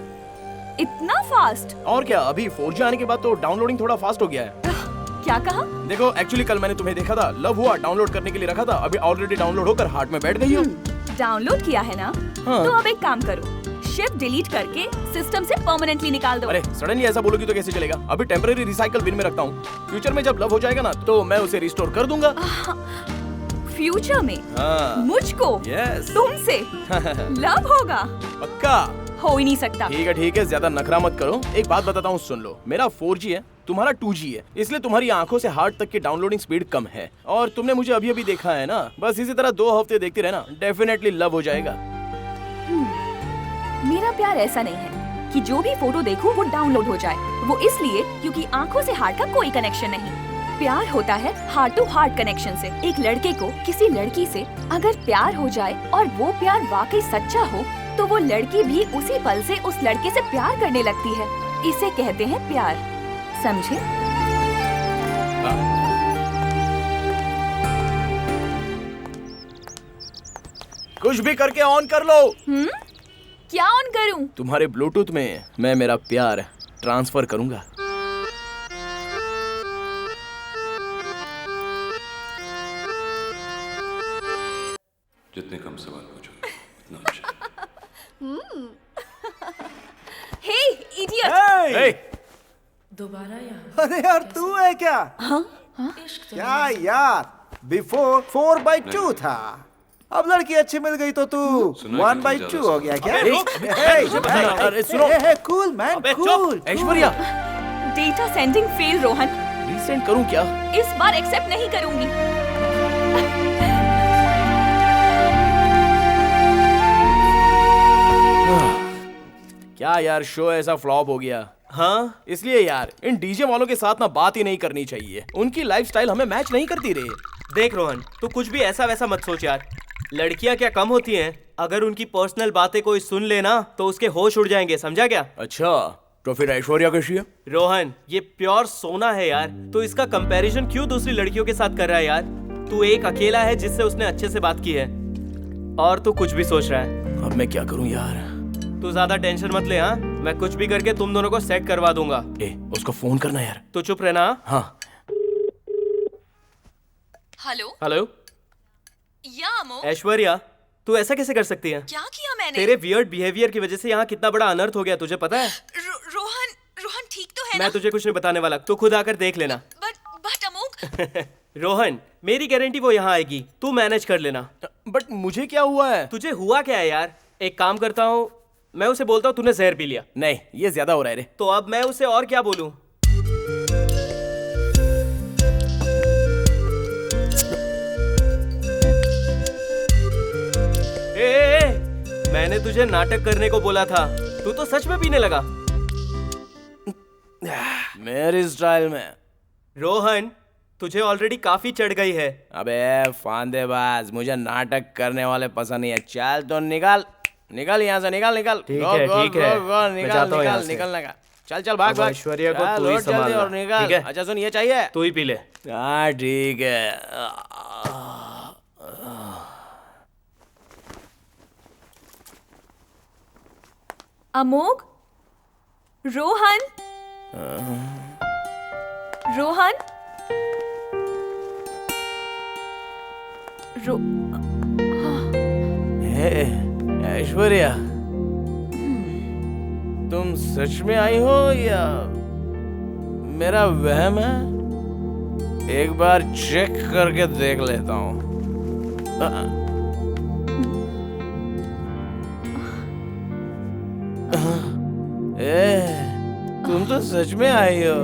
इतना फास्ट? और क्या, अभी 4G आने के बाद तो डाउनलोडिंग थोड़ा फास्ट हो गया है। क्या कहा? देखो, एक्चुअली कल मैंने तुम्हें देखा था, लव हुआ, डाउनलोड करने के लिए रखा था, अभी ऑलरेडी डाउनलोड होकर हार्ट में बैठ गई हो। डाउनलोड किया है ना? हाँ। तो अब एक काम करो, शिफ्ट डिलीट करके सिस्टम से परमानेंटली निकाल दो। अरे सडनली ऐसा बोलोगी तो कैसे चलेगा? अभी टेम्पररी रिसाइकल बिन में रखता हूँ, फ्यूचर में जब लव हो जाएगा ना तो मैं उसे रिस्टोर कर दूंगा। फ्यूचर में? हाँ। मुझको? यस। तुमसे लव होगा? पक्का? हो ही नहीं सकता। ठीक है, ज्यादा नखरा मत करो। एक बात बताता हूँ, सुन लो। मेरा 4G है, तुम्हारा 2G है, इसलिए तुम्हारी आंखों से हार्ट तक की डाउनलोडिंग स्पीड कम है। और तुमने मुझे अभी अभी देखा है ना, बस इसी तरह 2 हफ्ते देखती रहना, डेफिनेटली लव हो जाएगा। मेरा प्यार ऐसा नहीं है कि जो भी फोटो देखूं वो डाउनलोड हो जाए। वो इसलिए क्योंकि आंखों से हार्ट का कोई कनेक्शन नहीं। प्यार होता है हार्ट टू हार्ट कनेक्शन से। एक लड़के को किसी लड़की से अगर प्यार हो जाए और वो प्यार वाकई सच्चा हो तो वो लड़की भी उसी पल से उस लड़के से प्यार करने लगती है। इसे कहते हैं प्यार, समझे? कुछ भी करके ऑन कर लो। क्या ऑन करूं? तुम्हारे ब्लूटूथ में मैं मेरा प्यार ट्रांसफर करूंगा। जितने कम सवाल पूछो उतना अच्छा। हे इडियट! अरे यार तू है क्या? क्या यार, बिफोर 4/2 था, अब लड़की अच्छी मिल गई तो तू 1/2 हो गया क्या? अरे सुनो, cool man cool. Aishwarya, data sending fail Rohan. Resend करूं क्या? इस बार एक्सेप्ट नहीं करूंगी। क्या यार, शो ऐसा फ्लॉप हो गया। हाँ, इसलिए यार इन डीजे वालों के साथ ना बात ही नहीं करनी चाहिए। उनकी लाइफस्टाइल हमें मैच नहीं करती रे। देख रोहन, तू कुछ भी ऐसा वैसा मत सोच यार। लड़कियां क्या कम होती हैं? अगर उनकी पर्सनल बातें कोई सुन लेना तो उसके होश उड़ जाएंगे, समझा क्या? अच्छा, तो फिर ऐश्वर्या कैसी है? रोहन, ये प्योर सोना है यार। तो इसका कंपैरिजन क्यों दूसरी लड़कियों के साथ कर रहा है यार? तू एक अकेला है जिससे उसने अच्छे से बात की है, और तू कुछ भी सोच रहा है। अब मैं क्या करूं यार? तू ज्यादा टेंशन मत ले। हाँ, मैं कुछ भी करके तुम दोनों को सेट करवा दूंगा। उसको फोन करना यार। तू चुप रहना। हाँ। Hello hello. या अमोक। ऐश्वर्या, तू ऐसा कैसे कर सकती है? क्या किया मैंने? तेरे वियर्ड बिहेवियर की वजह से यहाँ कितना बड़ा अनर्थ हो गया, तुझे पता है? रोहन ठीक तो है मैं ना? तुझे कुछ नहीं बताने वाला, तू खुद आकर देख लेना। But Amok. रोहन, मेरी गारंटी वो यहाँ आएगी, तू मैनेज कर लेना। बट मुझे क्या हुआ है? तुझे हुआ क्या है यार? एक काम करता हूँ, मैं उसे बोलता हूँ तूने जहर पी लिया। नहीं, ये ज्यादा हो रहा है रे। तो अब मैं उसे और क्या बोलूं? मैंने तुझे नाटक करने को बोला था, तू तो सच में पीने लगा। मेरी स्टाइल में। रोहन, तुझे ऑलरेडी काफी चढ़ गई है। अबे फांदेबाज, मुझे नाटक करने वाले पसंद नहीं है। चल तो निकल निकल यहाँ से, निकल निकल। ठीक है, ठीक है, मैं निकल जाता हूँ यहाँ निकल से। निकलने का। चल चल भाग भाग। ऐश्वर्या को चल, तू ही लौट जल्दी संभालना, और निकल। ठीक है? अच्छा सुन, ये चाहिए? तू ही पी ले। हाँ ठीक है। अमोक, रोहन, रोहन, ऐश्वर्या, तुम सच में आई हो या मेरा वहम है? एक बार चेक करके देख लेता हूँ। तुम तो सच में आई हो।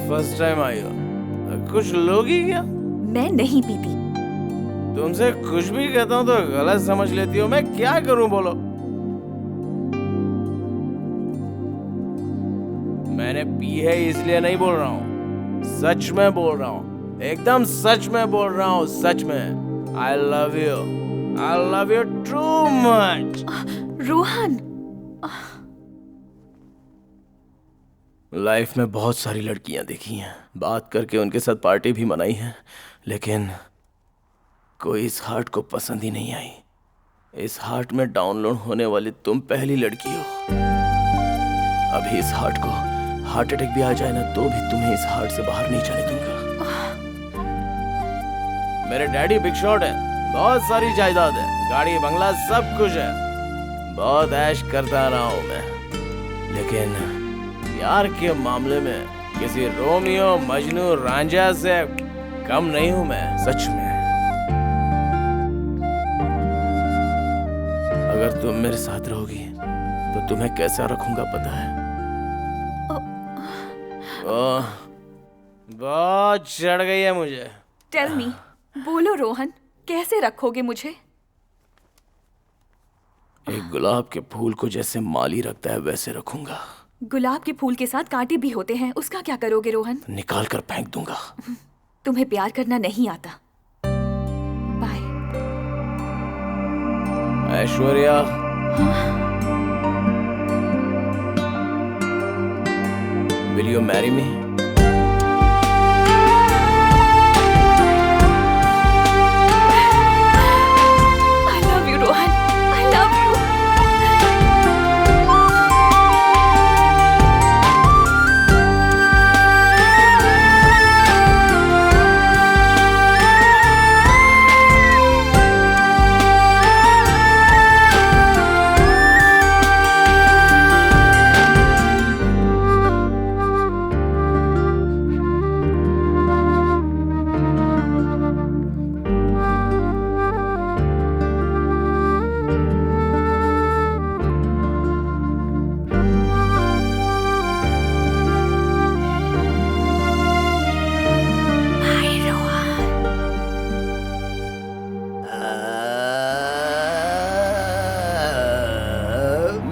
फर्स्ट टाइम आई हो। कुछ लोगी क्या? मैं नहीं पीती। तुमसे कुछ भी कहता हूँ तो गलत समझ लेती हो। मैं क्या करूं बोलो? मैंने पी है इसलिए नहीं बोल रहा हूँ, सच में बोल रहा हूँ, एकदम सच में बोल रहा हूँ, सच में। आई love you too much. Rohan, life में बहुत सारी लड़कियां देखी हैं, बात करके उनके साथ पार्टी भी मनाई है, लेकिन कोई इस हार्ट को पसंद ही नहीं आई। इस हार्ट में डाउनलोड होने वाली तुम पहली लड़की हो। अभी इस हार्ट को हार्ट अटैक भी आ जाए ना तो भी तुम्हें इस हार्ट से बाहर नहीं जाने दूंगा। मेरे डैडी बिग शॉट है, बहुत सारी जायदाद है, गाड़ी बंगला सब कुछ है, बहुत ऐश करता रहा हूं मैं, लेकिन प्यार के मामले में किसी रोमियो मजनू रांझा से कम नहीं हूं मैं, सच में। अगर तुम मेरे साथ रहोगी तो तुम्हें कैसा रखूंगा पता है? ओह, बहुत चढ़ गई है मुझे। टेल मी, बोलो रोहन, कैसे रखोगे मुझे? एक गुलाब के फूल को जैसे माली रखता है वैसे रखूंगा। गुलाब के फूल के साथ कांटे भी होते हैं, उसका क्या करोगे रोहन? निकाल कर फेंक दूंगा। तुम्हें प्यार करना नहीं आता। Bye. Aishwarya, will you marry me? I love you, Rohan. I love you।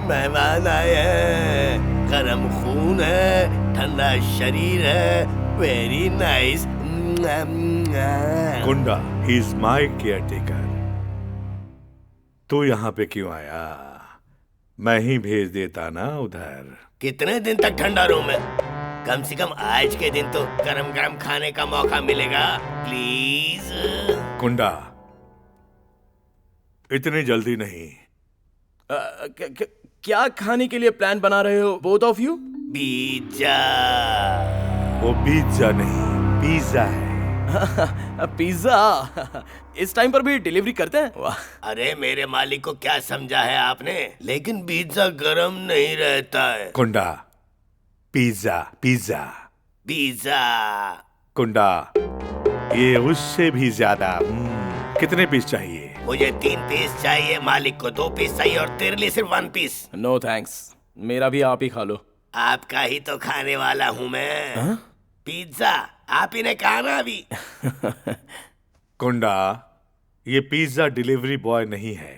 मेहमान आए हैं, गरम खून है, ठंडा शरीर है, very nice. Kunda, he is my care taker. तू यहाँ पे क्यों आया? मैं ही भेज देता ना उधर। कितने दिन तक ठंडा रूम है? कम से कम आज के दिन तो गरम गरम खाने का मौका मिलेगा, प्लीज। कुंडा, इतनी जल्दी नहीं। क्या खाने के लिए प्लान बना रहे हो बोथ ऑफ यू? पिज्जा। वो पिज्जा नहीं, पिज्जा है। पिज्जा? इस टाइम पर भी डिलीवरी करते हैं? वाह। अरे मेरे मालिक को क्या समझा है आपने? लेकिन पिज्जा गरम नहीं रहता है। कुंडा, पिज्जा पिज्जा पिज्जा। कुंडा, ये उससे भी ज्यादा। कितने पीस चाहिए? मुझे 3 पीस चाहिए, मालिक को 2 पीस चाहिए और तेरे लिए सिर्फ 1 पीस। नो थैंक्स, मेरा भी आप ही खा लो। आपका ही तो खाने वाला हूँ मैं। पिज्जा आप ही ने कहा ना अभी। कुंडा, ये पिज्जा डिलीवरी बॉय नहीं है,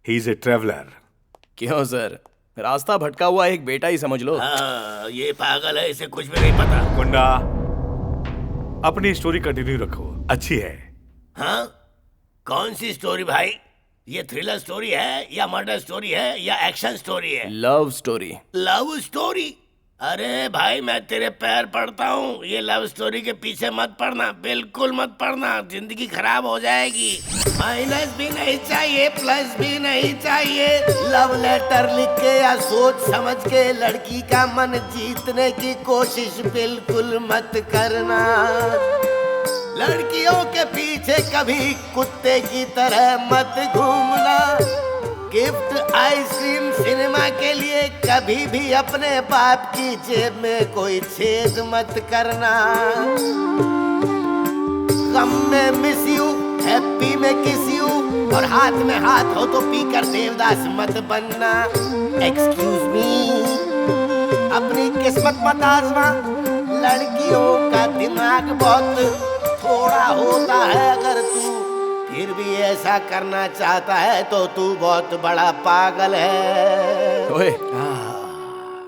ही इज ए ट्रेवलर। क्यों सर, रास्ता भटका हुआ एक बेटा ही समझ लो। हाँ, ये पागल है, इसे कुछ भी नहीं पता। कुंडा, अपनी स्टोरी कंटिन्यू रखो, अच्छी है। हाँ, कौन सी स्टोरी भाई? ये थ्रिलर स्टोरी है या मर्डर स्टोरी है या एक्शन स्टोरी है? Love story. Love story? अरे भाई मैं तेरे पैर पड़ता हूँ, ये लव स्टोरी के पीछे मत पड़ना, बिल्कुल मत पड़ना, जिंदगी खराब हो जाएगी। माइनस भी नहीं चाहिए, प्लस भी नहीं चाहिए। लव लेटर लिख के या सोच समझ के लड़की का मन जीतने की कोशिश बिल्कुल मत करना। लड़कियों के पीछे कभी कुत्ते की तरह मत घूमना। गिफ्ट आइसक्रीम सिनेमा के लिए कभी भी अपने बाप की जेब में कोई छेद मत करना। गम में मिस यू, हैप्पी में किस यू, और हाथ में हाथ हो तो पीकर देवदास मत बनना। एक्सक्यूज मी, अपनी किस्मत मत आजमा। लड़कियों का दिमाग बहुत थोड़ा होता है, अगर तू फिर भी ऐसा करना चाहता है तो तू बहुत बड़ा पागल है। ओए,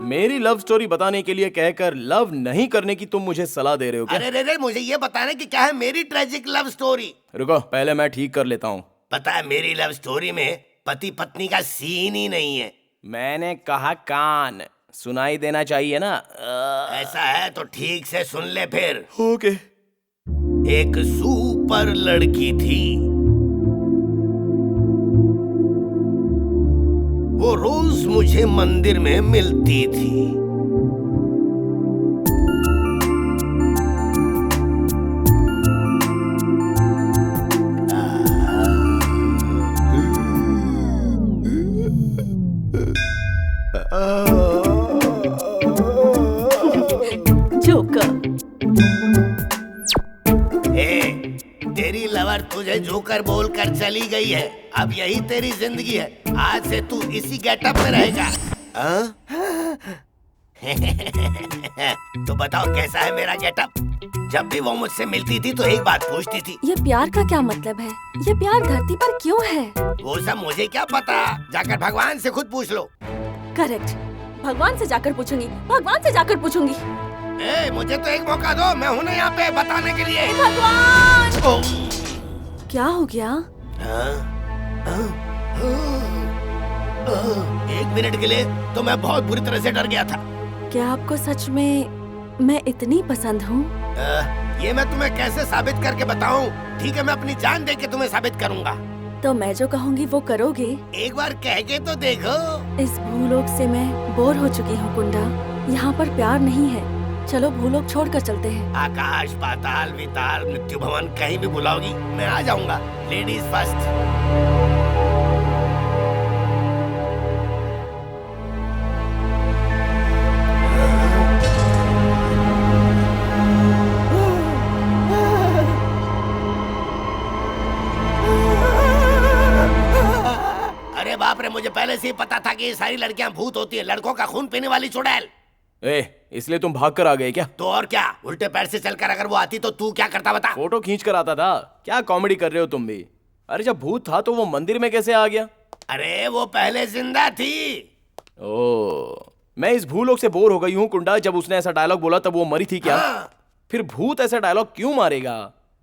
मेरी लव स्टोरी बताने के लिए कहकर लव नहीं करने की तुम मुझे सलाह दे रहे हो क्या? अरे रे, मुझे ये बताने की क्या है मेरी ट्रेजिक लव स्टोरी। रुको, पहले मैं ठीक कर लेता हूँ। पता है मेरी लव स्टोरी में पति पत्नी का सीन ही नहीं है। मैंने कहा कान सुनाई देना चाहिए ना। ऐसा है तो ठीक से सुन ले फिर। ओके। एक सुपर लड़की थी, वो रोज मुझे मंदिर में मिलती थी। जोकर। तेरी लवर तुझे जोकर बोलकर चली गई है, अब यही तेरी जिंदगी है, आज से तू इसी गेटअप में रहेगा। तो बताओ कैसा है मेरा गेटअप? जब भी वो मुझसे मिलती थी तो एक बात पूछती थी, ये प्यार का क्या मतलब है? ये प्यार धरती पर क्यों है? वो सब मुझे क्या पता, जाकर भगवान से खुद पूछ लो। करेक्ट, भगवान से जाकर पूछूंगी, भगवान से जाकर पूछूंगी। ए, मुझे तो एक मौका दो, मैं हूं ना यहाँ पे बताने के लिए। भगवान! क्या हो गया? एक मिनट के लिए तो मैं बहुत बुरी तरह से डर गया था। क्या आपको सच में मैं इतनी पसंद हूँ? ये मैं तुम्हें कैसे साबित करके बताऊं? ठीक है, मैं अपनी जान दे के तुम्हें साबित करूंगा। तो मैं जो कहूँगी वो करोगे? एक बार कह के तो देखो। इस भूलोक से मैं बोर हो चुकी हूँ कुंडा। यहाँ पर प्यार नहीं है। चलो भूलोक छोड़कर चलते हैं। आकाश, पाताल, विताल, मृत्यु भवन कहीं भी बुलाओगी मैं आ जाऊंगा। Ladies first. बाप रे, मुझे पहले से ही पता था कि ये सारी लड़कियां भूत होती है, लड़कों का खून पीने वाली चुड़ैल। इसलिए तुम भाग कर आ गए क्या? तो और क्या, उल्टे पैर से चलकर अगर वो आती तो तू क्या करता बता? फोटो खींच कर आता था। क्या कॉमेडी कर रहे हो तुम भी? अरे जब भूत था तो वो मंदिर में कैसे आ गया? अरे वो पहले जिंदा थी। ओ, मैं इस भूलोक से बोर हो गई हूँ कुंडा। जब उसने ऐसा डायलॉग बोला तब वो मरी थी क्या? फिर भूत ऐसा डायलॉग क्यों मारेगा?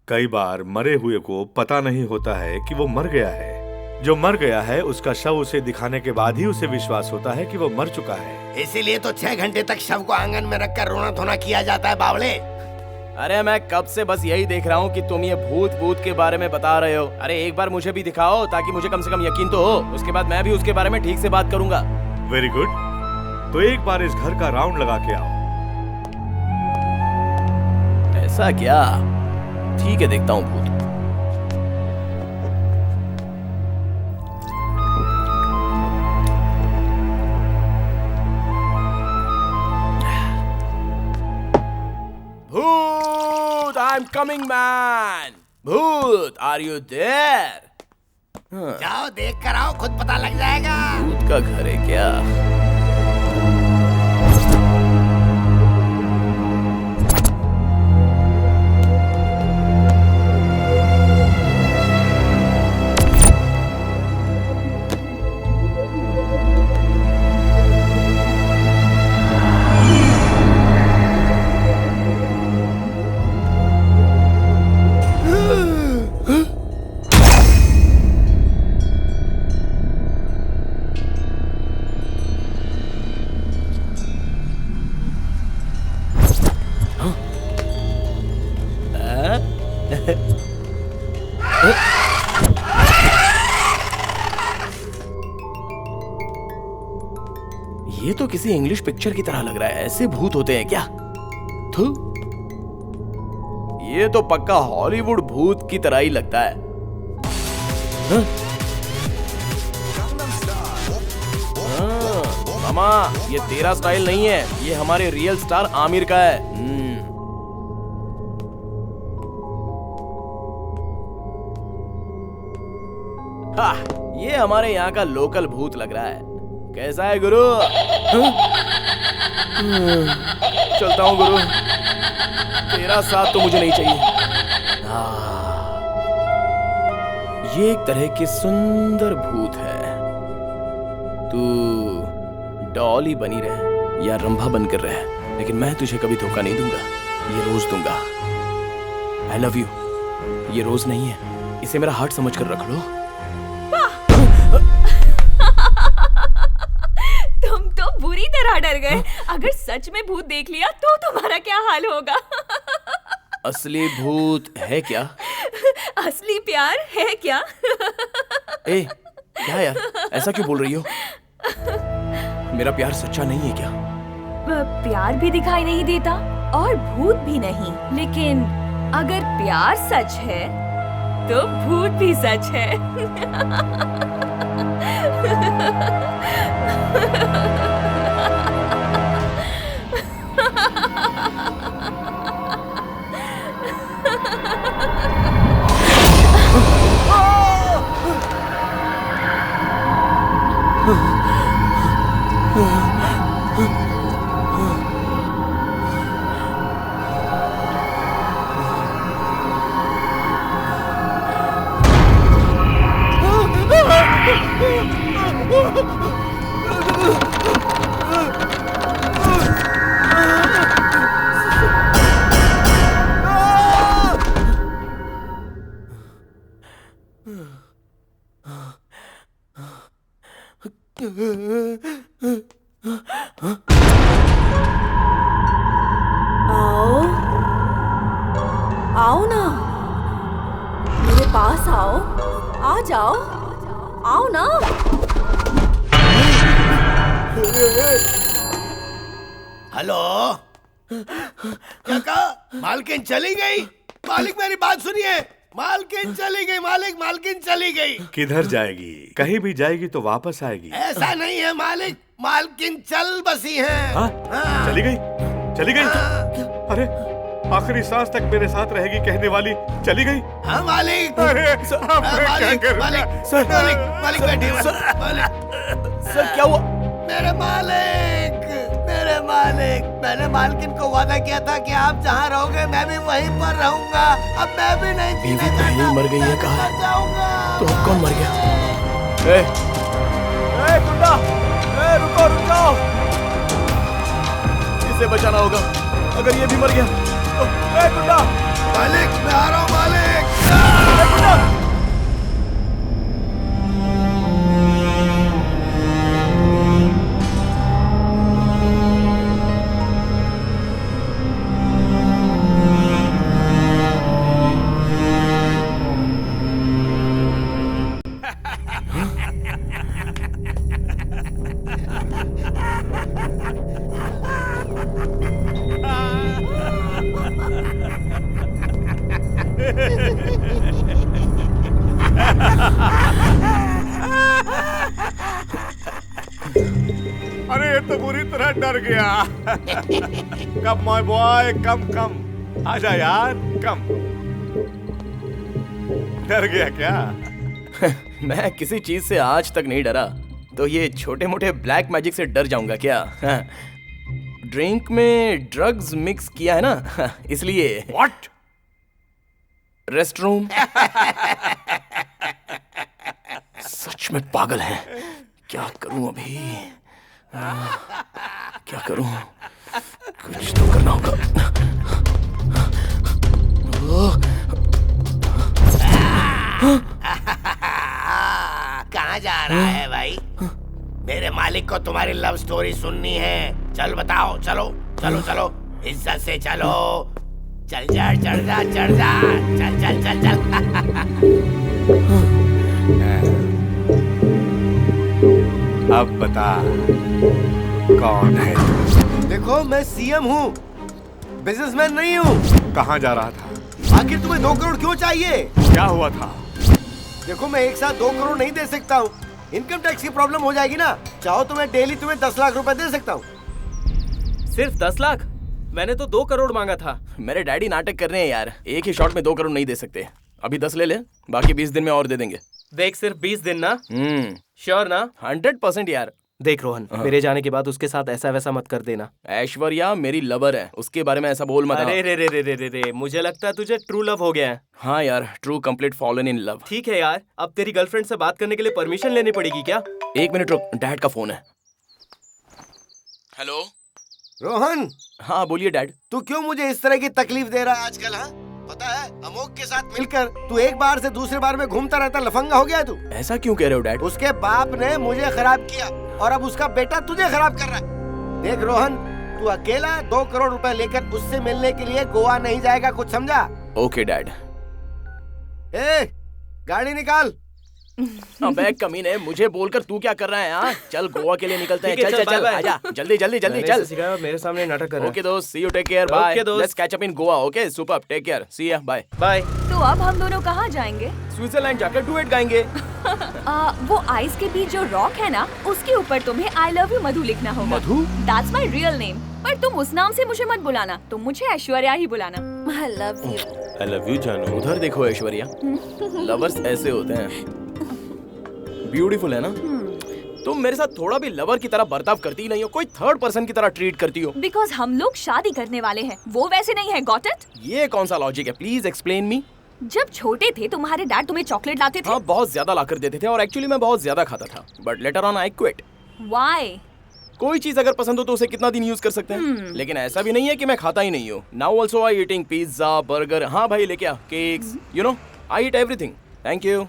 कई बार मरे हुए को पता नहीं होता है कि वो मर गया है। जो मर गया है उसका शव उसे दिखाने के बाद ही उसे विश्वास होता है कि वो मर चुका है। इसीलिए तो 6 घंटे तक शव को आंगन में रखकर रोना धोना किया जाता है बावले। अरे मैं कब से बस यही देख रहा हूँ कि तुम ये भूत के बारे में बता रहे हो। अरे एक बार मुझे भी दिखाओ ताकि मुझे कम से कम यकीन तो हो। उसके बाद मैं भी उसके बारे में ठीक से बात करूंगा। वेरी गुड, तो एक बार इस घर का राउंड लगा के आओ। ऐसा क्या? ठीक है, देखता हूँ भूत। Bhoot, I'm coming, man. Bhoot, are you there? जाओ देख कर आओ, खुद पता लग जाएगा। भूत का घर है क्या? ये तो किसी इंग्लिश पिक्चर की तरह लग रहा है। ऐसे भूत होते हैं क्या? थू, ये तो पक्का हॉलीवुड भूत की तरह ही लगता है। मामा, ये तेरा स्टाइल नहीं है, ये हमारे रियल स्टार आमिर का है। ये हमारे यहाँ का लोकल भूत लग रहा है। कैसा है गुरु? चलता हूँ गुरु, तेरा साथ तो मुझे नहीं चाहिए। ये एक तरह के सुंदर भूत है। तू डॉली बनी रहे या रंभा बनकर रहे, लेकिन मैं तुझे कभी धोखा नहीं दूंगा। ये रोज दूंगा। आई लव यू। ये रोज नहीं है, इसे मेरा हार्ट समझकर रख लो। तुम तो बुरी तरह डर गए। अगर सच में भूत देख लिया तो तुम्हारा क्या हाल होगा? असली भूत है क्या? असली प्यार है क्या? ए, क्या यार, ऐसा क्यों बोल रही हो? मेरा प्यार सच्चा नहीं है क्या? प्यार भी दिखाई नहीं देता और भूत भी नहीं, लेकिन अगर प्यार सच है तो भूत भी सच है। आओ आओ ना, मेरे पास आओ, आ जाओ, आओ ना। हेलो, क्या कहा? मालकिन चली गई? मालिक मेरी बात सुनिए, मालकिन चली गई, मालकिन चली गई। किधर जाएगी? कहीं भी जाएगी तो वापस आएगी। ऐसा नहीं है मालिक, मालकिन चल बसी है। हाँ? चली गई? चली गई? अरे आखिरी सांस तक मेरे साथ रहेगी कहने वाली चली गई? हाँ मालिक। अरे मालिक मालिक बैठिए। सर क्या हुआ? मेरे मालिक, मैंने मालकिन को वादा किया था कि आप जहाँ रहोगे मैं भी वहीं पर रहूंगा। अब मैं भी नहीं जीना चाहता। पहले ही मर गई है कहा? जाऊंगा। तो अब कौन मर गया? गुंडा, रुक जाओ, इसे बचाना होगा। अगर ये भी मर गया तो गुंडा। मालिक मैं आ रहा हूँ मालिक। गुंडा। अरे ये तो बुरी तरह डर गया। कम माय बॉय, कम आजा यार, कम। डर गया क्या? मैं किसी चीज से आज तक नहीं डरा, तो ये छोटे मोटे ब्लैक मैजिक से डर जाऊंगा क्या? ड्रिंक में ड्रग्स मिक्स किया है ना, इसलिए। व्हाट? Rest room. सच में पागल है। क्या करूं अभी? क्या करूं? कुछ तो करना होगा। कहाँ जा रहा है भाई? मेरे मालिक को तुम्हारी लव स्टोरी सुननी है। चल बताओ, चलो चलो चलो, इज्जत से चलो। चल जा, चढ़ जा, चल चल। अब बता कौन है? देखो मैं सीएम हूँ, बिजनेसमैन नहीं हूँ। कहाँ जा रहा था? आखिर तुम्हें 2 करोड़ क्यों चाहिए? क्या हुआ था? देखो मैं एक साथ 2 करोड़ नहीं दे सकता हूँ, इनकम टैक्स की प्रॉब्लम हो जाएगी ना। चाहो तो मैं डेली तुम्हें 10 लाख रुपए दे सकता हूँ। सिर्फ 10 लाख? मैंने तो 2 करोड़ मांगा था। मेरे डैडी नाटक कर रहे हैं यार, एक ही शॉट में 2 करोड़ नहीं दे सकते। अभी 10 ले ले, बाकी 20 दिन में और दे देंगे। देख सिर्फ 20 दिन ना? श्योर ना? 100% यार। देख रोहन, मेरे जाने के बाद उसके साथ ऐसा वैसा मत कर देना। ऐश्वर्या मेरी लवर है, उसके बारे में ऐसा बोल मत। अरे रे, मुझे लगता है तुझे ट्रू लव हो गया है। हाँ यार, true complete fallen in love. ठीक है यार, अब तेरी गर्लफ्रेंड से बात करने के लिए परमिशन लेनी पड़ेगी क्या? 1 मिनट रुक, डैड का फोन है। हेलो रोहन। हाँ बोलिए डैड। तू क्यों मुझे इस तरह की तकलीफ दे रहा है आजकल? हाँ पता है, अमोक के साथ मिलकर तू एक बार से दूसरे बार में घूमता रहता, लफंगा हो गया तू। ऐसा क्यों कह रहे हो डैड? उसके बाप ने मुझे खराब किया और अब उसका बेटा तुझे खराब कर रहा है। देख रोहन, तू अकेला 2 करोड़ रुपए लेकर उससे मिलने के लिए गोवा नहीं जाएगा, कुछ समझा? Okay dad. ए, गाड़ी निकाल। अबे कमीने, मुझे बोलकर तू क्या कर रहा है? हाँ चल गोवा के लिए निकलते हैं। चल बाय बाय। आजा, जल्दी चल। मेरे सामने नाटक कर रहा है। ओके दोस्त, see you, take care, bye. Okay, दोस्त। Let's catch up in Goa. Okay super, take care, see ya, bye bye. तो अब हम दोनों कहाँ जाएंगे? स्विट्जरलैंड जाकर डुएट गाएंगे। वो आइस के बीच जो रॉक है ना, उसके ऊपर तुम्हें आई लव यू मधु लिखना होगा। Madhu? That's my real name. पर तुम उस नाम से मुझे मत बुलाना, तुम मुझे ऐश्वर्या ही बुलाना। आई love you. I love you जानू। उधर देखो ऐश्वर्या, लवर्स ऐसे होते हैं। ब्यूटीफुल है ना? तुम मेरे साथ थोड़ा भी लवर की तरह बर्ताव करती ही नहीं हो, कोई थर्ड पर्सन की तरह ट्रीट करती हो। बिकॉज हम लोग शादी करने वाले हैं, वो वैसे नहीं है। Got it? ये कौन सा लॉजिक है? Please explain me. जब छोटे थे तुम्हारे डैड तुम्हें चॉकलेट लाते थे? हाँ बहुत ज्यादा लाकर देते थे और एक्चुअली मैं बहुत ज्यादा खाता था, but later on I quit. Why? कोई चीज अगर पसंद हो तो उसे कितना दिन यूज कर सकते हैं। लेकिन ऐसा भी नहीं है कि मैं खाता ही नहीं हूँ। Now also I eating pizza, burger. हाँ भाई लेके आ, cakes, you know I eat everything. Thank you.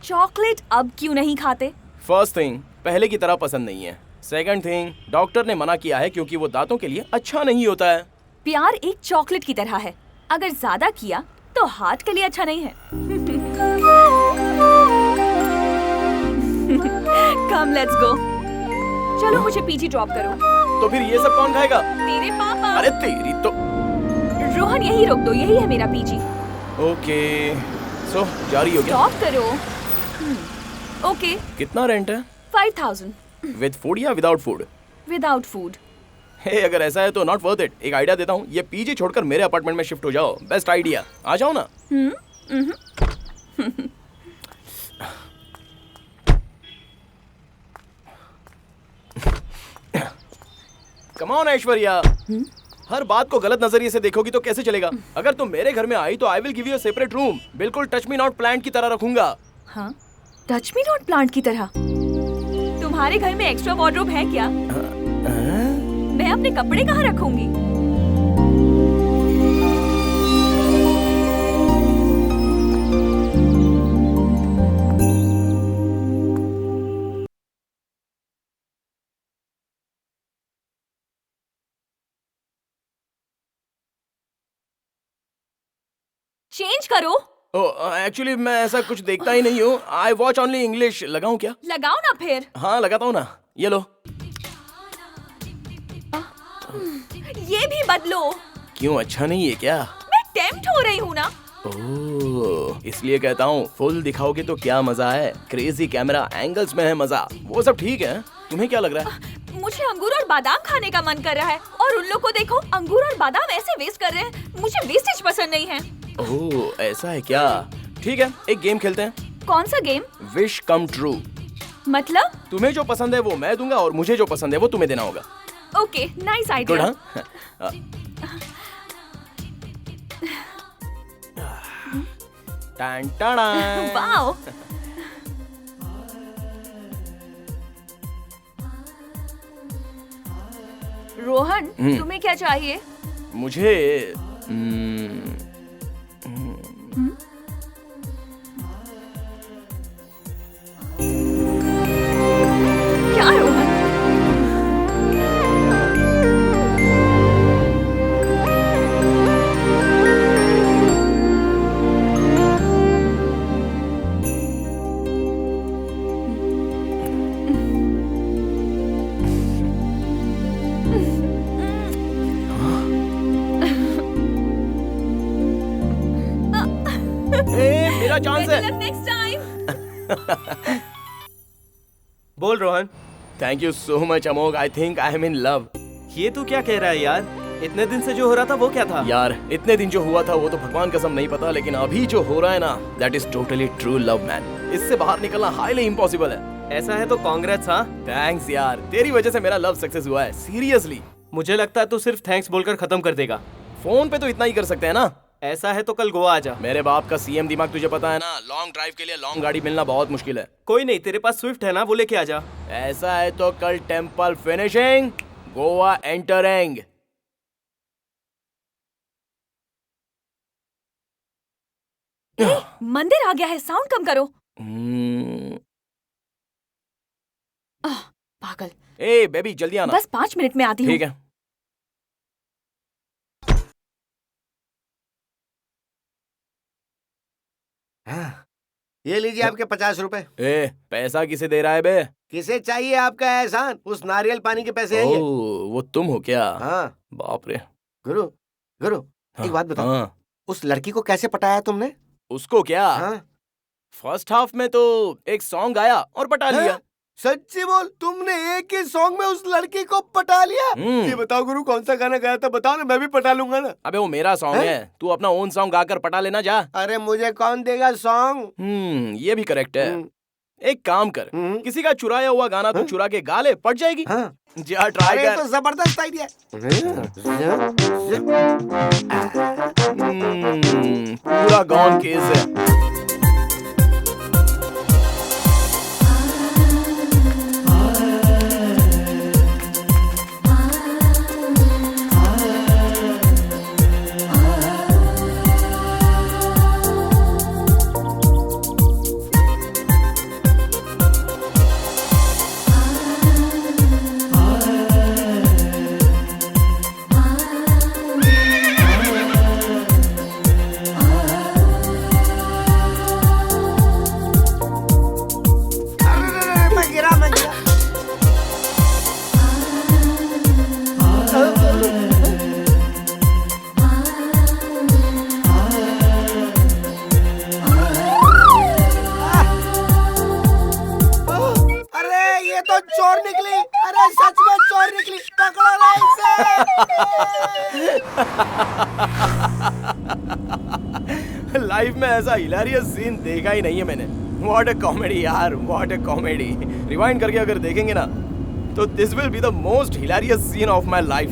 Chocolate अब क्यों नहीं खाते? फर्स्ट थिंग, पहले की तरह पसंद नहीं है। सेकंड थिंग, डॉक्टर ने मना किया है क्योंकि वो दांतों के लिए अच्छा नहीं होता है। प्यार एक चॉकलेट की तरह है, अगर ज्यादा किया तो हार्ट के लिए अच्छा नहीं है। Come let's go. चलो मुझे पीजी ड्रॉप करो। तो फिर ये सब कौन खाएगा? तेरे पापा। अरे तेरी तो। रोहन यही रोक दो, यही है मेरा पीजी। ओके, सो जारी हो गया। स्टॉप करो। ओके। कितना रेंट है? 5000। विद फूड या without food? Without food. Hey, अगर ऐसा है तो नॉट वर्थ इट। एक आइडिया देता हूँ, ये पीजी छोड़कर मेरे अपार्टमेंट में शिफ्ट हो जाओ। बेस्ट आइडिया, आ जाओ ना। कम ऑन ऐश्वर्या, हर बात को गलत नजरिए से देखोगी तो कैसे चलेगा? अगर तुम मेरे घर में आई तो I will give you a separate room. बिल्कुल टच मी नॉट प्लांट की तरह रखूंगा। हाँ, टच मी नॉट प्लांट की तरह? तुम्हारे घर में एक्स्ट्रा वार्डरोब है क्या? मैं अपने कपड़े कहाँ रखूंगी? चेंज करो। एक्चुअली मैं ऐसा कुछ देखता ही नहीं हूँ। I watch only English. लगाऊं क्या? लगाओ ना फिर। हाँ लगाता हूँ ना, ये लो। ये भी बदलो। क्यों, अच्छा नहीं है क्या? मैं टेम्प्ट हो रही हूँ ना। ओह, इसलिए कहता हूँ फुल दिखाओगे तो क्या मजा है। क्रेजी कैमरा एंगल्स में है मजा। वो सब ठीक है, तुम्हें क्या लग रहा है? मुझे अंगूर और बादाम खाने का मन कर रहा है, और उन लोग को देखो, अंगूर और बादाम ऐसे वेस्ट कर रहे हैं। मुझे वेस्टेज पसंद नहीं है। ओह, ऐसा है क्या? ठीक है, एक गेम खेलते हैं। कौन सा गेम? Wish come true. मतलब? तुम्हें जो पसंद है वो मैं दूंगा और मुझे जो पसंद है वो तुम्हें देना होगा। Okay, nice idea. Wow. Rohan, तुम्हें क्या चाहिए? मुझे क्या रोहन? मेरा चांस है। Next time. बोल Rohan. Thank you so much Amogh. I think I am in love. ये तू क्या कह रहा है यार? इतने दिन से जो हो रहा था वो क्या था? यार इतने दिन जो हुआ था वो तो भगवान कसम नहीं पता, लेकिन अभी जो हो रहा है ना, that is totally true love man. इससे बाहर निकलना हाईली इम्पॉसिबल है। ऐसा है तो कांग्रेस। हाँ, थैंक्स यार, तेरी वजह से मेरा लव सक्सेस हुआ है। सीरियसली। मुझे लगता है तू सिर्फ थैंक्स बोलकर खत्म कर देगा। फोन पे तो इतना ही कर सकते हैं ना। ऐसा है तो कल गोवा आ जा। मेरे बाप का सीएम दिमाग तुझे पता है ना। लॉन्ग ड्राइव के लिए लॉन्ग गाड़ी मिलना बहुत मुश्किल है। कोई नहीं, तेरे पास स्विफ्ट है ना, वो लेके आ जा। ऐसा है तो कल टेंपल फिनिशिंग, गोवा एंटरिंग। मंदिर आ गया है, साउंड कम करो। पागल। ए बेबी जल्दी आना। बस 5 मिनट में आती हूँ। ठीक है। ये लीजिए आपके 50 रुपए। ए, पैसा किसे दे रहा है बे? किसे चाहिए आपका एहसान? उस नारियल पानी के पैसे हैं ये। वो तुम हो क्या? हाँ। बाप रे। गुरु, गुरु, हाँ, एक बात बताओ। हाँ। उस लड़की को कैसे पटाया तुमने? उसको क्या? हाँ? फर्स्ट हाफ में तो एक सॉन्ग गाया और पटा लिया। सच्ची बोल, तुमने एक ही सॉन्ग में उस लड़की को पटा लिया? ये बताओ गुरु, कौन सा गाना गाया था? बताओ ना, मैं भी पटा लूंगा ना। अबे वो मेरा सॉन्ग है, तू अपना ओन सॉन्ग गाकर पटा लेना जा। अरे मुझे कौन देगा सॉन्ग? ये भी करेक्ट है। एक काम कर, किसी का चुराया हुआ गाना तू चुरा के गा ले, पट जाएगी। जा ट्राई कर। तो जबरदस्त आइडिया। पूरा गॉन केस है। सच में चोर निकली, पकड़ो ना इसे। लाइफ में ऐसा हिलारियस सीन देखा ही नहीं है मैंने। व्हाट अ कॉमेडी यार, व्हाट अ कॉमेडी। रिवाइंड करके अगर देखेंगे ना तो this will be the most hilarious scene of my life.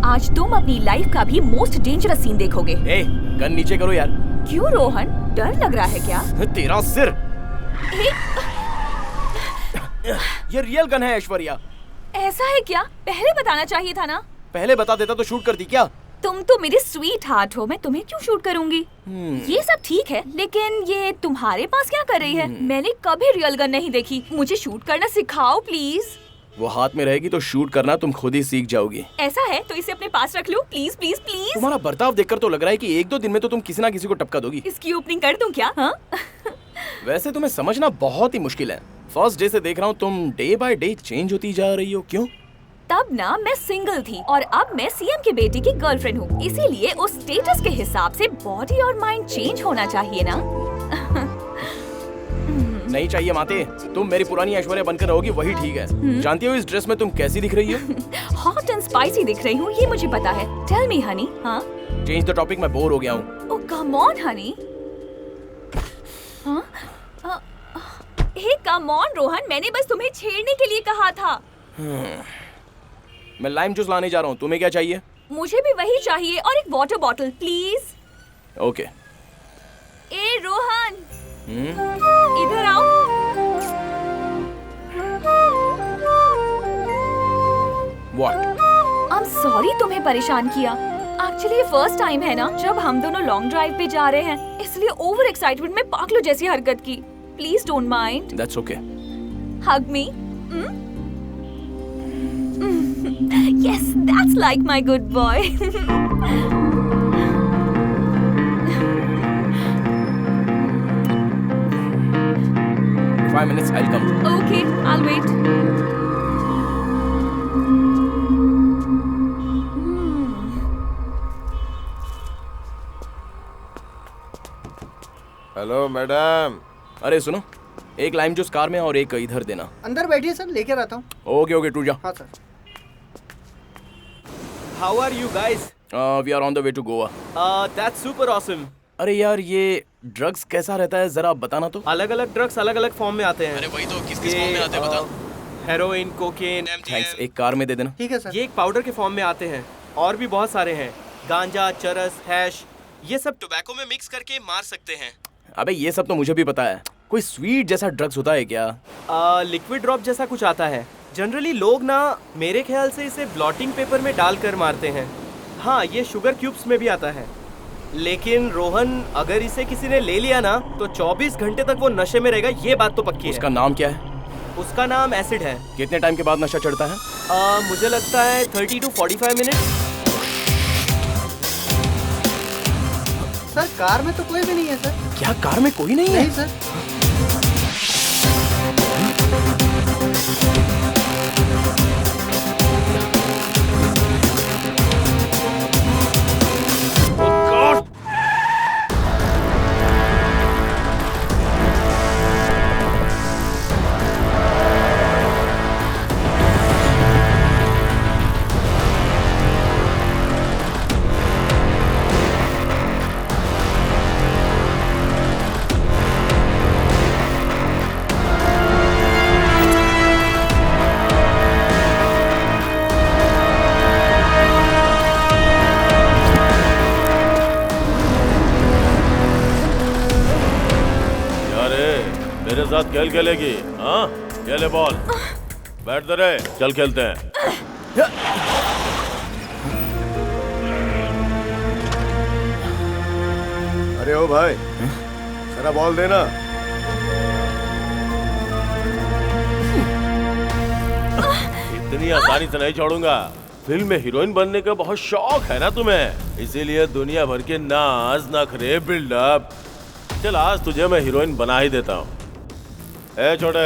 आज तुम अपनी लाइफ का भी मोस्ट डेंजरस सीन देखोगे। ए, गन नीचे करो यार। क्यों रोहन, डर लग रहा है क्या? तेरा सिर। ये रियल गन है ऐश्वर्या। ऐसा है क्या? पहले बताना चाहिए था ना। पहले बता देता तो शूट करती क्या? तुम तो मेरे स्वीट हार्ट हो, मैं तुम्हें क्यों शूट करूंगी? ये सब ठीक है, लेकिन ये तुम्हारे पास क्या कर रही है? मैंने कभी रियल गन नहीं देखी, मुझे शूट करना सिखाओ प्लीज। वो हाथ में रहेगी तो शूट करना तुम खुद ही सीख जाओगी। ऐसा है तो इसे अपने पास रख लो, प्लीज प्लीज प्लीज। तुम्हारा बर्ताव देखकर तो लग रहा है कि 1-2 दिन में तो तुम किसी ना किसी को टपका दोगी। इसकी ओपनिंग कर दूं क्या? हाँ? वैसे तुम्हें समझना बहुत ही मुश्किल है। फर्स्ट डे से देख रहा हूँ तुम डे बाय डे चेंज होती जा रही हो। क्यों? तब ना मैं सिंगल थी और अब मैं सीएम के बेटे की गर्लफ्रेंड हूँ, इसीलिए उस स्टेटस के हिसाब से बॉडी और माइंड चेंज होना चाहिए ना। नहीं चाहिए माते, तुम मेरी पुरानी ऐश्वर्या बनकर रहोगी वही ठीक है। जानती हो इस ड्रेस में तुम कैसी दिख रही हो? हॉट एंड स्पाइसी दिख रही हूँ, ये मुझे पता है। Tell me honey. हाँ, चेंज द टॉपिक, मैं बोर हो गया हूँ। Oh come on honey. हाँ? हे कम ऑन रोहन, मैंने बस तुम्हें छेड़ने के लिए कहा था। मैं लाइम जूस लाने जा रहा हूँ, तुम्हें क्या चाहिए? मुझे भी वही चाहिए और एक वाटर बॉटल प्लीज। ओके। ए रोहन, इधर आओ। What? I'm sorry तुम्हें परेशान किया। एक्चुअली ये फर्स्ट टाइम है ना जब हम दोनों लॉन्ग ड्राइव पे जा रहे हैं, इसलिए ओवर एक्साइटमेंट में पागलों जैसी हरकत की। Please don't mind. That's okay. Hug me. Yes, that's like my good boy. 5 minutes, I'll come. Okay, I'll wait. Hello madam. अरे सुनो, एक लाइम जूस कार में और एक इधर देना। अंदर बैठिए सर, लेकर आता हूँ। ओके ओके, टू जा। हाँ sir. How are you guys? We are on the way to Goa. That's super awesome. अरे यार, ये ड्रग्स कैसा रहता है जरा बताना तो। अलग अलग ड्रग्स अलग अलग फॉर्म में आते हैं। अरे वही तो, किस किस फॉर्म में आते हैं बता। हेरोइन, कोकेन, थैंक्स, एक कार में दे देना। ठीक है सर। ये एक पाउडर के फॉर्म में आते हैं और भी बहुत सारे हैं। गांजा, चरस, हैश, ये सब टोबैको में मिक्स करके मार सकते हैं। अबे ये सब तो मुझे भी पता है। कोई स्वीट जैसा ड्रग्स होता है क्या? लिक्विड ड्रॉप जैसा कुछ आता है। जनरली लोग ना मेरे ख्याल से इसे ब्लॉटिंग पेपर में डालकर मारते हैं। हाँ, ये शुगर क्यूब्स में भी आता है। लेकिन रोहन, अगर इसे किसी ने ले लिया ना तो 24 घंटे तक वो नशे में रहेगा, ये बात तो पक्की है। उसका नाम क्या है? उसका नाम एसिड है। कितने टाइम के बाद नशा चढ़ता है? मुझे लगता है 30 to 45 मिनट। सर कार में तो कोई भी नहीं है सर। क्या कार में कोई नहीं है? नहीं सर। मेरे साथ खेल खेलेगी? हाँ, ये ले बॉल, बैठ दे रे, चल खेलते हैं। अरे ओ भाई, जरा बॉल देना। इतनी आसानी से नहीं छोड़ूंगा। फिल्म में हीरोइन बनने का बहुत शौक है ना तुम्हें, इसीलिए दुनिया भर के नाज नखरे बिल्डअप। चल आज तुझे मैं हीरोइन बना ही देता हूँ। ए छोटे,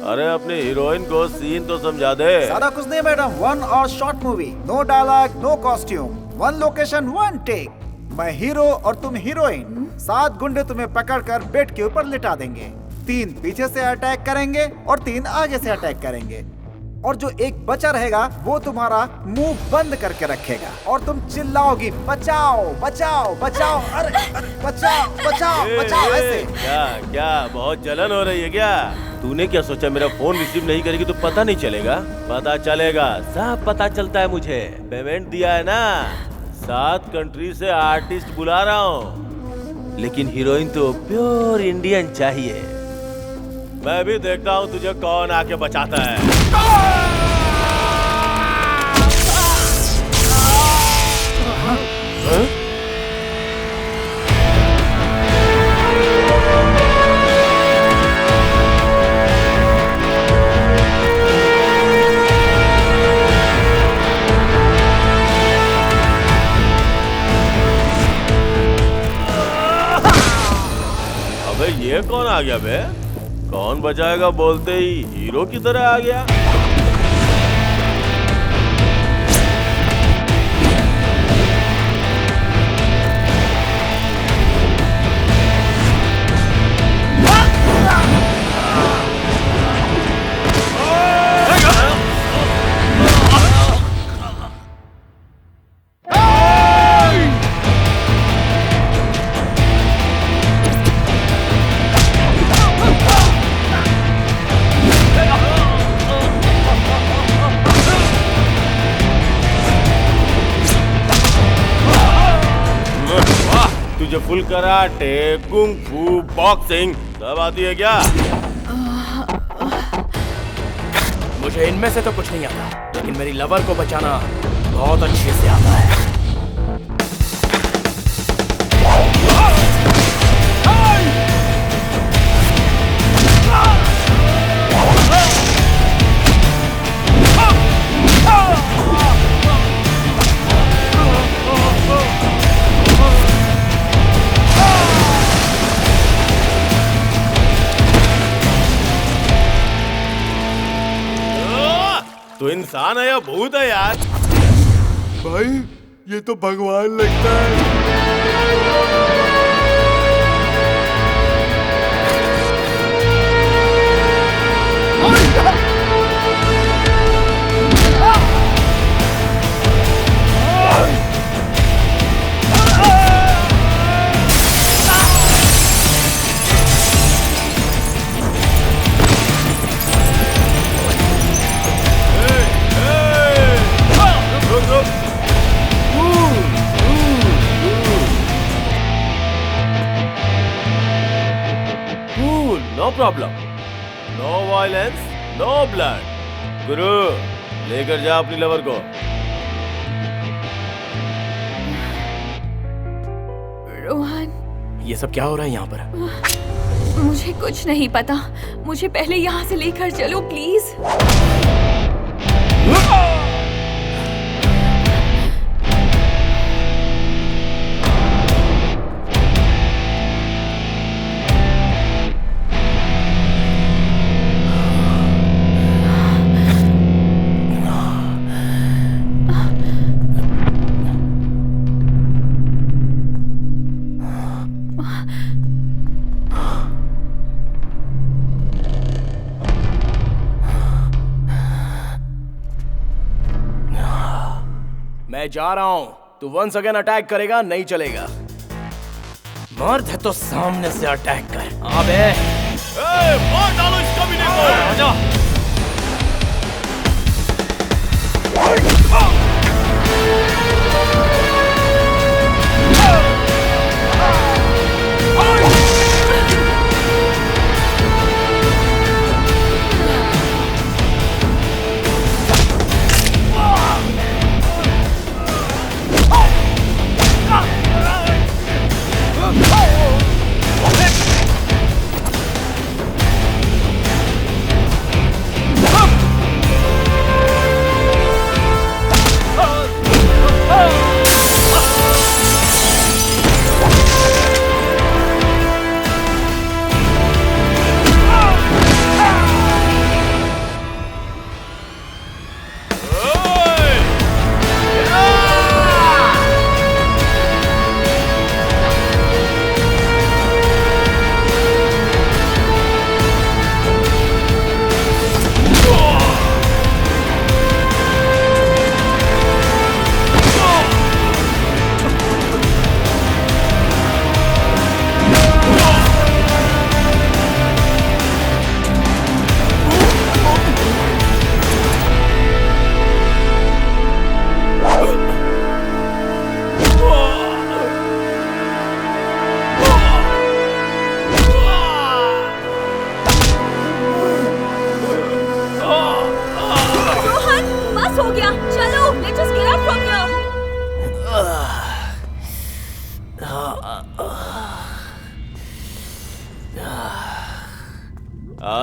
अरे अपनी हीरोइन को सीन तो समझा दे। ज्यादा कुछ नहीं madam, 1 hour short movie, no dialogue, no costume, 1 location 1 take. मैं हीरो और तुम हीरोइन, 7 गुंडे तुम्हें पकड़कर बेड के ऊपर लिटा देंगे। 3 पीछे से अटैक करेंगे और 3 आगे से अटैक करेंगे, और जो एक बचा रहेगा वो तुम्हारा मुंह बंद करके रखेगा और तुम चिल्लाओगी बचाओ बचाओ बचाओ, अरे बचाओ बचाओ बचाओ, ऐसे। क्या क्या बहुत जलन हो रही है क्या? तूने क्या सोचा मेरा फोन रिसीव नहीं करेगी तो पता नहीं चलेगा? पता चलेगा, सब पता चलता है मुझे। पेमेंट दिया है ना, 7 कंट्री से आर्टिस्ट बुला रहा हूँ, लेकिन हीरोइन तो प्योर इंडियन चाहिए। मैं भी देखता हूँ तुझे कौन आके बचाता है। अबे ये कौन आ गया बे? कौन बचाएगा बोलते ही हीरो की तरह आ गया। तुझे फुल कराटे, कुंग फू, बॉक्सिंग सब आती है क्या? मुझे इनमें से तो कुछ नहीं आता, लेकिन मेरी लवर को बचाना बहुत अच्छे से आता है। तो इंसान है या भूत है यार? भाई ये तो भगवान लगता है। No problem, no violence, no blood. गुरु लेकर जा अपनी लवर को। रोहन, ये सब क्या हो रहा है यहाँ पर? मुझे कुछ नहीं पता, मुझे पहले यहाँ से लेकर चलो प्लीज। मैं जा रहा हूं, तू वंस अगेन अटैक करेगा नहीं चलेगा। मर्द है तो सामने से अटैक कर। अबे मार डालो इस कमीने को। आजा।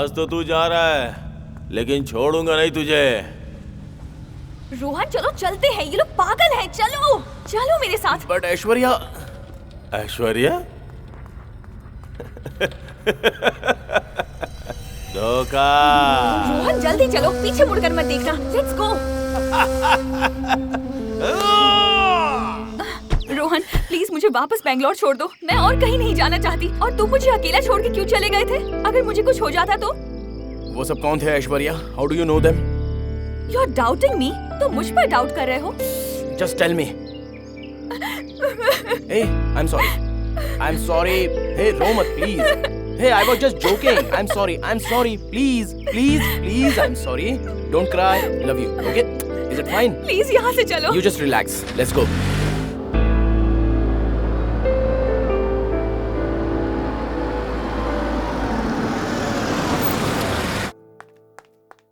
आज तो तू जा रहा है, लेकिन छोड़ूंगा नहीं तुझे। रोहन चलो चलते हैं, ये लोग पागल हैं, चलो चलो मेरे साथ। बट ऐश्वर्या। ऐश्वर्या? धोखा। रोहन जल्दी चलो, पीछे मुड़कर मत देखना। Let's go. रोहन प्लीज मुझे वापस बैंगलोर छोड़ दो, मैं और कहीं नहीं जाना चाहती। और तुम मुझे अकेला छोड़ के क्यों चले गए थे? अगर मुझे कुछ हो जाता तो? वो सब कौन थे Aishwarya? How do you know them? You are doubting me? तुम मुझ पर डाउट कर रहे हो? Just tell me. Hey I am sorry, I am sorry. Hey रो मत please. Hey I was just joking. I am sorry, I am sorry. Please please please, I am sorry. Don't cry, love you. Okay, is it fine? Please यहाँ से चलो। You just relax, let's go.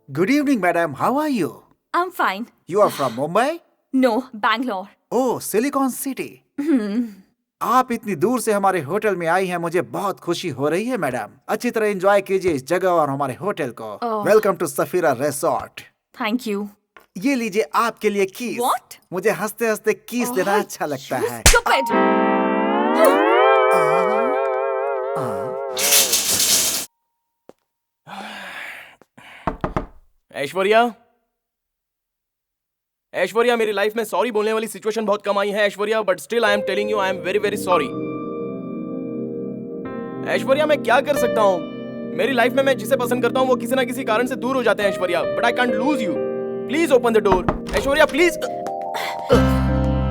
Good evening, madam. How are you? I'm fine. You are from Mumbai? No, Bangalore. Oh, Silicon City. आप इतनी दूर से हमारे होटल में आई हैं, मुझे बहुत खुशी हो रही है मैडम। अच्छी तरह एंजॉय कीजिए इस जगह और हमारे होटल को। Welcome to Safira resort. Thank you. ये लीजिए आपके लिए कीस। What? मुझे हंसते हंसते कीस देना अच्छा लगता है। Stupid. ऐश्वर्या, ऐश्वर्या मेरी लाइफ में सॉरी बोलने वाली सिचुएशन बहुत कम आई है Aishwarya, but still I am telling you I am very very sorry. Aishwarya मैं क्या कर सकता हूँ? मेरी लाइफ में मैं जिसे पसंद करता हूँ वो किसी ना किसी कारण से दूर हो जाते हैं Aishwarya, but I can't lose you. Please open the door Aishwarya, please.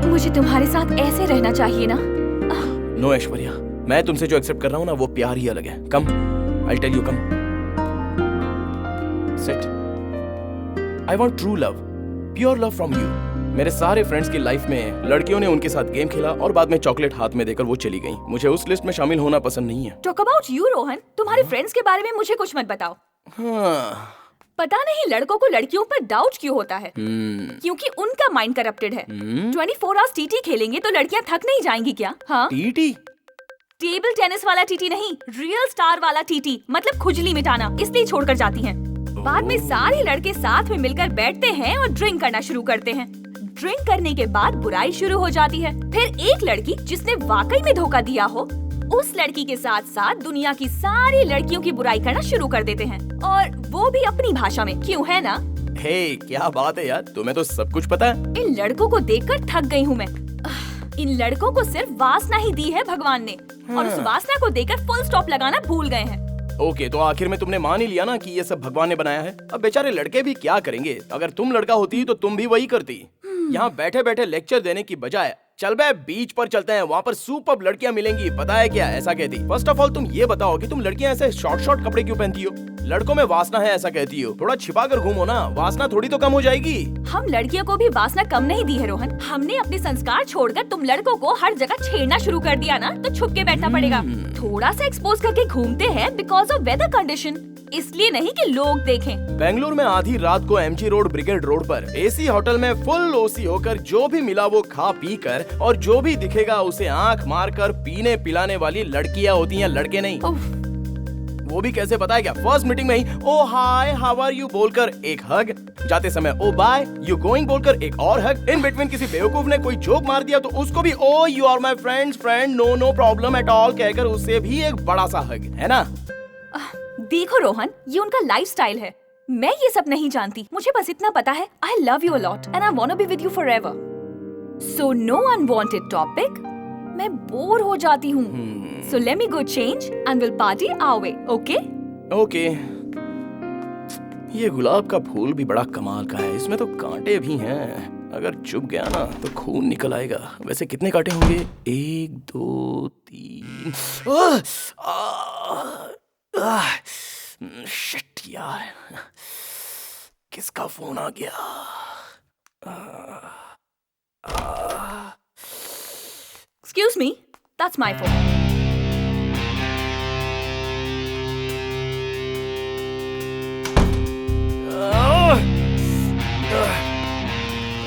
मुझे तुम्हारे साथ ऐसे रहना चाहिए ना? नो ऐश्वर्या, मैं तुमसे जो एक्सेप्ट कर रहा हूँ ना वो प्यार ही अलग है। Come, I tell you, come sit. I want true love, pure love from you. मेरे सारे फ्रेंड्स की लाइफ में लड़कियों ने उनके साथ गेम खेला और बाद में चॉकलेट हाथ में देकर वो चली गई। मुझे उस लिस्ट में शामिल होना पसंद नहीं है। टॉक अबाउट यू रोहन, तुम्हारे फ्रेंड्स के बारे में मुझे कुछ मत बताओ। हाँ। पता नहीं लड़कों को लड़कियों पर डाउट क्यों होता है? क्योंकि उनका माइंड करप्टेड है। 24 आवर्स टीटी खेलेंगे तो लड़कियां थक नहीं जाएंगी क्या? हाँ, टीटी? टेबल टेनिस वाला टीटी नहीं, रियल स्टार वाला टीटी, मतलब खुजली मिटाना, इसलिए छोड़कर जाती हैं। बाद में सारे लड़के साथ में मिलकर बैठते हैं और ड्रिंक करना शुरू करते हैं। ड्रिंक करने के बाद बुराई शुरू हो जाती है। फिर एक लड़की जिसने वाकई में धोखा दिया हो, उस लड़की के साथ साथ दुनिया की सारी लड़कियों की बुराई करना शुरू कर देते हैं, और वो भी अपनी भाषा में। क्यों, है ना? हे, क्या बात है यार, तुम्हें तो सब कुछ पता है। इन लड़कों को देखकर थक गई हूँ मैं। इन लड़कों को सिर्फ वासना ही दी है भगवान ने, और उस वासना को देकर फुल स्टॉप लगाना भूल गए हैं। ओके, तो आखिर में तुमने मान ही लिया ना कि ये सब भगवान ने बनाया है। अब बेचारे लड़के भी क्या करेंगे? अगर तुम लड़का होती तो तुम भी वही करती। यहाँ बैठे बैठे लेक्चर देने की बजाय चल बे बीच पर चलते हैं, वहाँ पर सुपर्ब लड़कियाँ मिलेंगी। पता है क्या, ऐसा कहती। फर्स्ट ऑफ ऑल तुम ये बताओ कि तुम लड़कियाँ ऐसे शॉर्ट शॉर्ट कपड़े क्यों पहनती हो? लड़कों में वासना है ऐसा कहती हो, थोड़ा छिपा कर घूमो ना, वासना थोड़ी तो कम हो जाएगी। हम लड़कियों को भी वासना कम नहीं दी है रोहन। हमने अपने संस्कार छोड़कर तुम लड़कों को हर जगह छेड़ना शुरू कर दिया ना, तो छुप के बैठना पड़ेगा। थोड़ा सा एक्सपोज करके घूमते हैं बिकॉज ऑफ वेदर कंडीशन, इसलिए नहीं कि लोग देखें। बेंगलुरु में आधी रात को एमजी रोड ब्रिगेड रोड पर एसी होटल में फुल ओसी होकर जो भी मिला वो खा पी कर, और जो भी दिखेगा उसे आंख मार कर पीने पिलाने वाली लड़कियां होती हैं, लड़के नहीं। वो भी कैसे पता है क्या? फर्स्ट मीटिंग में ही ओ हाय हाउ आर यू बोलकर एक हग, जाते समय ओ बाय यू गोइंग बोलकर एक और हग, इन बिटवीन किसी बेवकूफ ने कोई जोक मार दिया तो उसको भी oh you are my friend no no problem at all कहकर उससे भी एक बड़ा सा हग, है ना? देखो रोहन, ये उनका लाइफस्टाइल है, मैं ये सब नहीं जानती। मुझे बस इतना पता है, I love you a lot and I want to be with you forever. So no unwanted topic. मैं बोर हो जाती हूँ। So let me go change and will party our way, okay? Okay. ये गुलाब का फूल भी बड़ा कमाल का है, इसमें तो कांटे भी हैं। अगर चुभ गया ना तो खून निकल आएगा। वैसे कितने कांटे होंगे? 1 2 3। शिट यार, किसका फोन आ गया? Excuse me, that's my phone.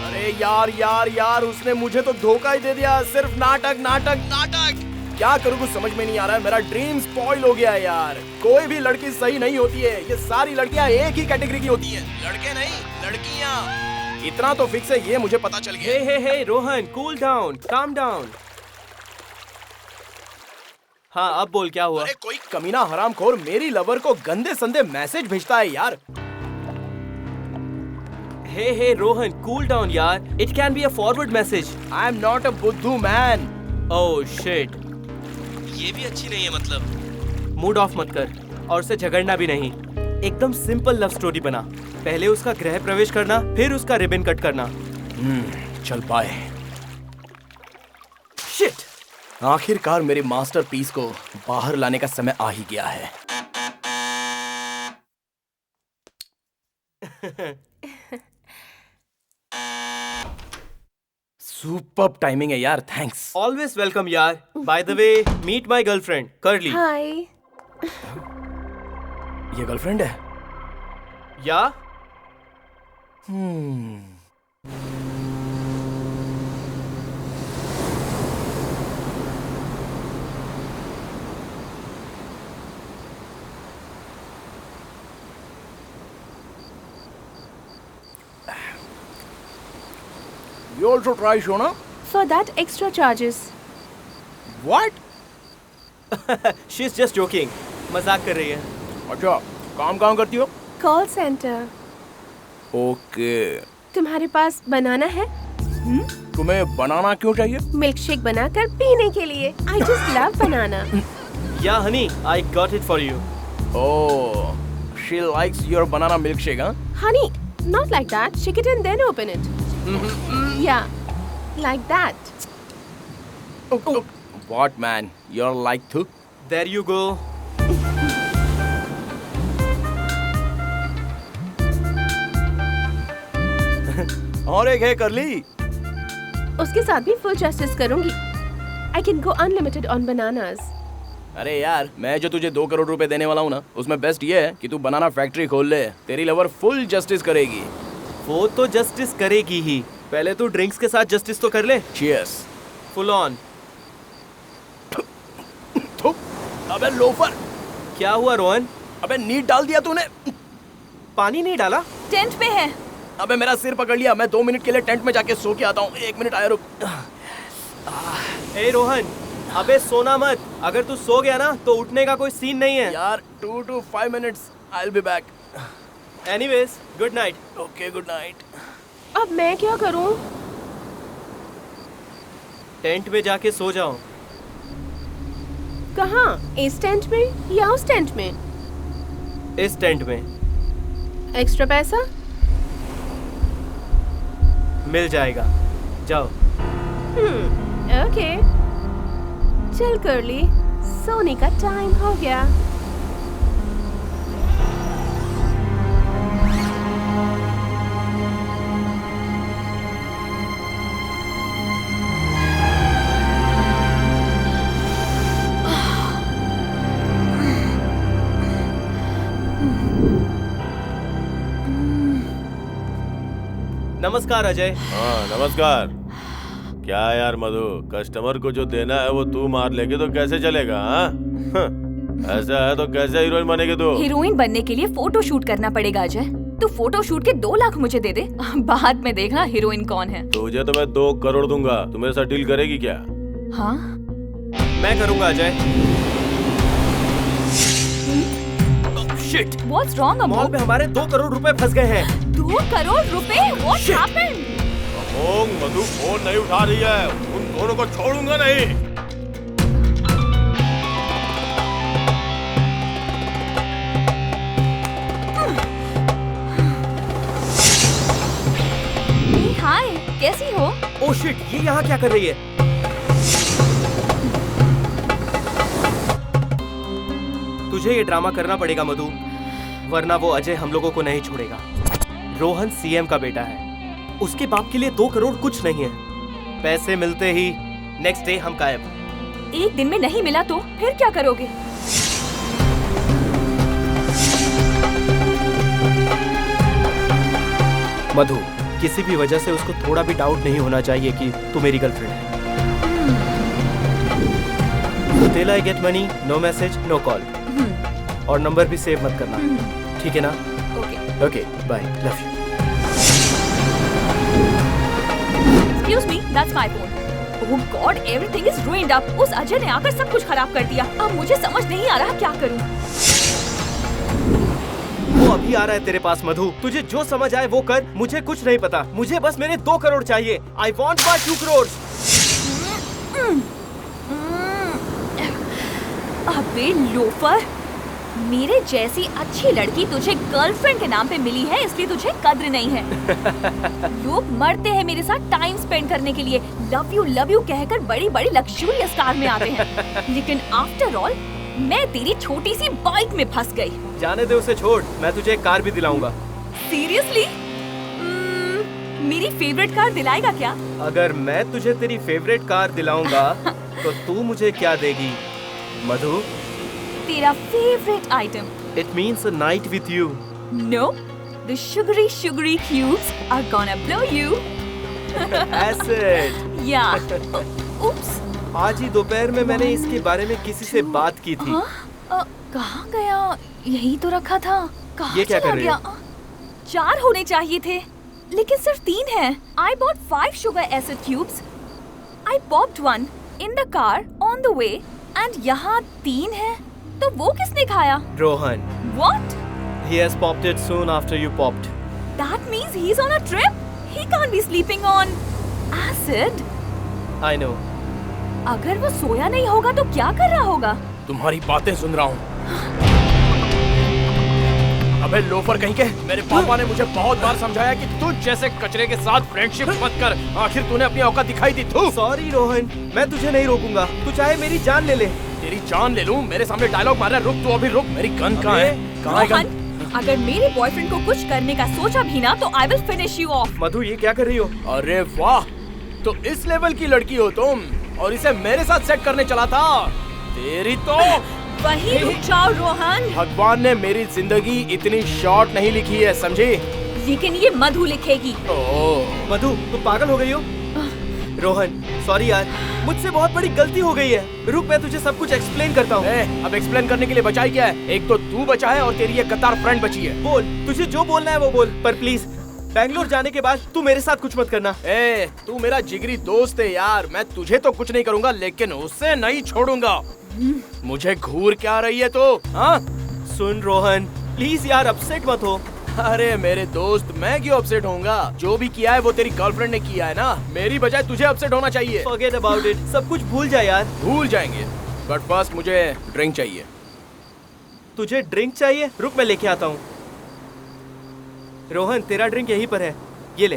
अरे यार यार यार, उसने मुझे तो धोखा ही दे दिया। सिर्फ नाटक नाटक नाटक। क्या करूँ कुछ समझ में नहीं आ रहा है। मेरा ड्रीम स्पॉइल हो गया है यार। कोई भी लड़की सही नहीं होती है, ये सारी लड़कियां एक ही कैटेगरी की होती हैं। लड़के नहीं, लड़कियां। इतना तो फिक्स है, ये मुझे पता चल गया। Hey Rohan, cool down, calm down. हाँ अब बोल क्या हुआ? अरे कोई कमीना हरामखोर मेरी लवर को गंदे संदे मैसेज भेजता है यार। हे रोहन, कूल डाउन यार। It can be a forward message. I am not a बुद्धू मैन। ओह शिट, ये भी अच्छी नहीं है। मतलब मूड ऑफ मत कर और उससे झगड़ना भी नहीं। एकदम सिंपल लव स्टोरी बना। पहले उसका गृह प्रवेश करना, फिर उसका रिबन कट करना। चल पाए। शिट, आखिरकार मेरे मास्टरपीस को बाहर लाने का समय आ ही गया है। सुपर्ब टाइमिंग है यार, थैंक्स। ऑलवेज वेलकम यार। By the way, meet my girlfriend Curly. Hi. ये गर्लफ्रेंड है? या You also try, Shona? For that extra charges. What? She is just joking, मजाक कर रही है। अच्छा, काम करती हो? Call center. ओके। तुम्हारे पास बनाना है? तुम्हें बनाना क्यों चाहिए? मिल्क शेक बनाकर पीने के लिए। I just love banana. या Honey, I got it for you. Oh, she likes your banana milkshake, huh? Honey, not like that. Shake it and then open it. Yeah, like that. What man? You're like to? There you go. और एक है करली। उसके साथ भी full justice करूंगी। I can go unlimited on bananas. अरे यार, मैं जो तुझे 2 करोड़ रुपए देने वाला हूँ ना, उसमें बेस्ट ये है कि तू बनाना फैक्ट्री खोल ले। तेरी लवर फुल जस्टिस करेगी। वो तो जस्टिस करेगी ही, पहले तू ड्रिंक्स के साथ जस्टिस तो कर ले। Cheers. Full on. अबे लोफर, क्या हुआ रोहन? अबे नीट डाल दिया तूने। पानी नहीं डाला? टेंट पे है। अबे मेरा सिर पकड़ लिया। मैं 2 मिनट के लिए टेंट में जाके सो के आता हूँ। 1 मिनट आया, रुक। ए रोहन, अबे सोना मत। अगर तू सो गया ना तो उठने का कोई सीन नहीं है यार। 2 to 5 minutes. I'll be back. Anyways, good night. Okay, good night. अब मैं क्या करूं? टेंट में जाके सो जाओ। कहाँ? इस टेंट में या उस टेंट में? इस टेंट में। एक्स्ट्रा पैसा? मिल जाएगा, जाओ। ओके। चल करली, सोने का टाइम हो गया। नमस्कार अजय। हाँ नमस्कार। क्या यार मधु, कस्टमर को जो देना है वो तू मार लेगी तो कैसे चलेगा? हाँ? ऐसा है तो कैसे हीरोइन बनेगी तू? हीरोइन बनने के लिए फोटो शूट करना पड़ेगा अजय। तू फोटो शूट के 2 लाख मुझे दे दे, बाद में देखना हीरोइन कौन है। तुझे तो मैं 2 करोड़ दूंगा। तू मेरे साथ डील करेगी क्या? हाँ मैं करूंगा अजय। शिट, What's wrong अमोघ? मॉल में हमारे 2 करोड़ रुपए फंस गए हैं। 2 करोड़ रुपए? What happened? Amogh, Madhu phone नहीं उठा रही है। उन दोनों को छोड़ूंगा नहीं। हाय, कैसी हो? ओह शिट, ये यहाँ क्या कर रही है? तुझे ये ड्रामा करना पड़ेगा मधु, वरना वो अजय हम लोगों को नहीं छोड़ेगा। रोहन सीएम का बेटा है, उसके बाप के लिए 2 करोड़ कुछ नहीं है। पैसे मिलते ही नेक्स्ट डे हम गायब। एक दिन में नहीं मिला तो फिर क्या करोगे? मधु, किसी भी वजह से उसको थोड़ा भी डाउट नहीं होना चाहिए कि तू मेरी गर्लफ्रेंड है। Till I get money, no message, no call. और नंबर भी सेव मत करना, ठीक है ना? Okay. Okay, bye, love you. Excuse me, that's my phone. Oh God, everything is ruined up. उस अजय ने आकर सब कुछ खराब कर दिया। अब मुझे समझ नहीं आ रहा क्या करूं। वो अभी आ रहा है तेरे पास मधु। तुझे जो समझ आए वो कर, मुझे कुछ नहीं पता। मुझे बस मेरे 2 करोड़ चाहिए। I want my 2 crores. अबे लोफर, मेरे जैसी अच्छी लड़की तुझे गर्लफ्रेंड के नाम पे मिली है, इसलिए तुझे कद्र नहीं है। लोग मरते हैं मेरे साथ टाइम स्पेंड करने के लिए, लव यू कहकर बड़ी बड़ी लग्जूरियस कार में आते हैं, लेकिन आफ्टर ऑल मैं तेरी छोटी सी बाइक में फंस गई। जाने दे उसे, छोड़। मैं तुझे एक कार भी दिलाऊंगा। सीरियसली? मेरी फेवरेट कार दिलाएगा क्या? अगर मैं तुझे तेरी फेवरेट कार दिलाऊंगा तो तू मुझे क्या देगी मधु? तेरा favourite item. It means a night with you. No, the sugary cubes are gonna blow you. Acid. Yeah. Oops. आज ही दोपहर में मैंने इसके बारे में किसी से बात की थी। कहाँ गया? यही तो रखा था। कहाँ ये क्या चला कर रही गया? 4 होने चाहिए थे, लेकिन सिर्फ 3 हैं। I bought 5 sugar acid cubes. I popped one in the car on the way, and यहाँ 3 हैं। तो वो किसने खाया? Rohan. What? He has popped it soon after you popped. That means he's on a trip. He can't be sleeping on acid. I know. अगर वो सोया नहीं होगा तो क्या कर रहा होगा? तुम्हारी बातें सुन रहा हूँ। अबे लोफर कहीं के, मेरे पापा ने मुझे बहुत बार समझाया कि तू जैसे कचरे के साथ फ्रेंडशिप मत कर। आखिर तूने अपनी औकात दिखाई दी। तू सॉरी रोहन, मैं तुझे नहीं रोकूंगा। तू चाहे मेरी जान ले ले। तेरी जान ले लूं? मेरे सामने डायलॉग मार रहा है। रुक, तू अभी रुक। मेरी गन कहाँ है? कहाँ है गन? अगर मेरे बॉयफ्रेंड को कुछ करने का सोचा भी ना तो I will finish you off. मधु, ये क्या कर रही हो? अरे वाह, तो इस लेवल की लड़की हो तुम, और इसे मेरे साथ सेट करने चला था। तेरी तो वहीं रुक जाओ रोहन। भगवान ने मेरी जिंदगी इतनी शॉर्ट नहीं लिखी है, समझी? लेकिन ये मधु लिखेगी। ओह मधु, तुम पागल हो गई हो? रोहन सॉरी यार, मुझसे बहुत बड़ी गलती हो गई है। रुक, मैं तुझे सब कुछ एक्सप्लेन करता हूँ। अब एक्सप्लेन करने के लिए बचा ही क्या है? एक तो तू बचा है और तेरी ये कतार फ्रेंड बची है। बोल, तुझे जो बोलना है वो बोल, पर प्लीज बैंगलोर जाने के बाद तू मेरे साथ कुछ मत करना। तू मेरा जिगरी दोस्त है यार, मैं तुझे तो कुछ नहीं करूंगा, लेकिन उसे नहीं छोड़ूंगा। मुझे घूर क्या रही है तो? हाँ सुन रोहन, प्लीज यार अपसेट मत हो। अरे मेरे दोस्त, मैं क्यों अपसेट होऊंगा? जो भी किया है वो तेरी गर्लफ्रेंड ने किया है ना, मेरी बजाय तुझे अपसेट होना चाहिए। Forget about it, सब कुछ भूल जा यार। भूल जाएंगे, बट फर्स्ट मुझे ड्रिंक चाहिए। तुझे ड्रिंक चाहिए? रुक मैं लेके आता हूँ। रोहन, तेरा ड्रिंक यहीं पर है, ये ले।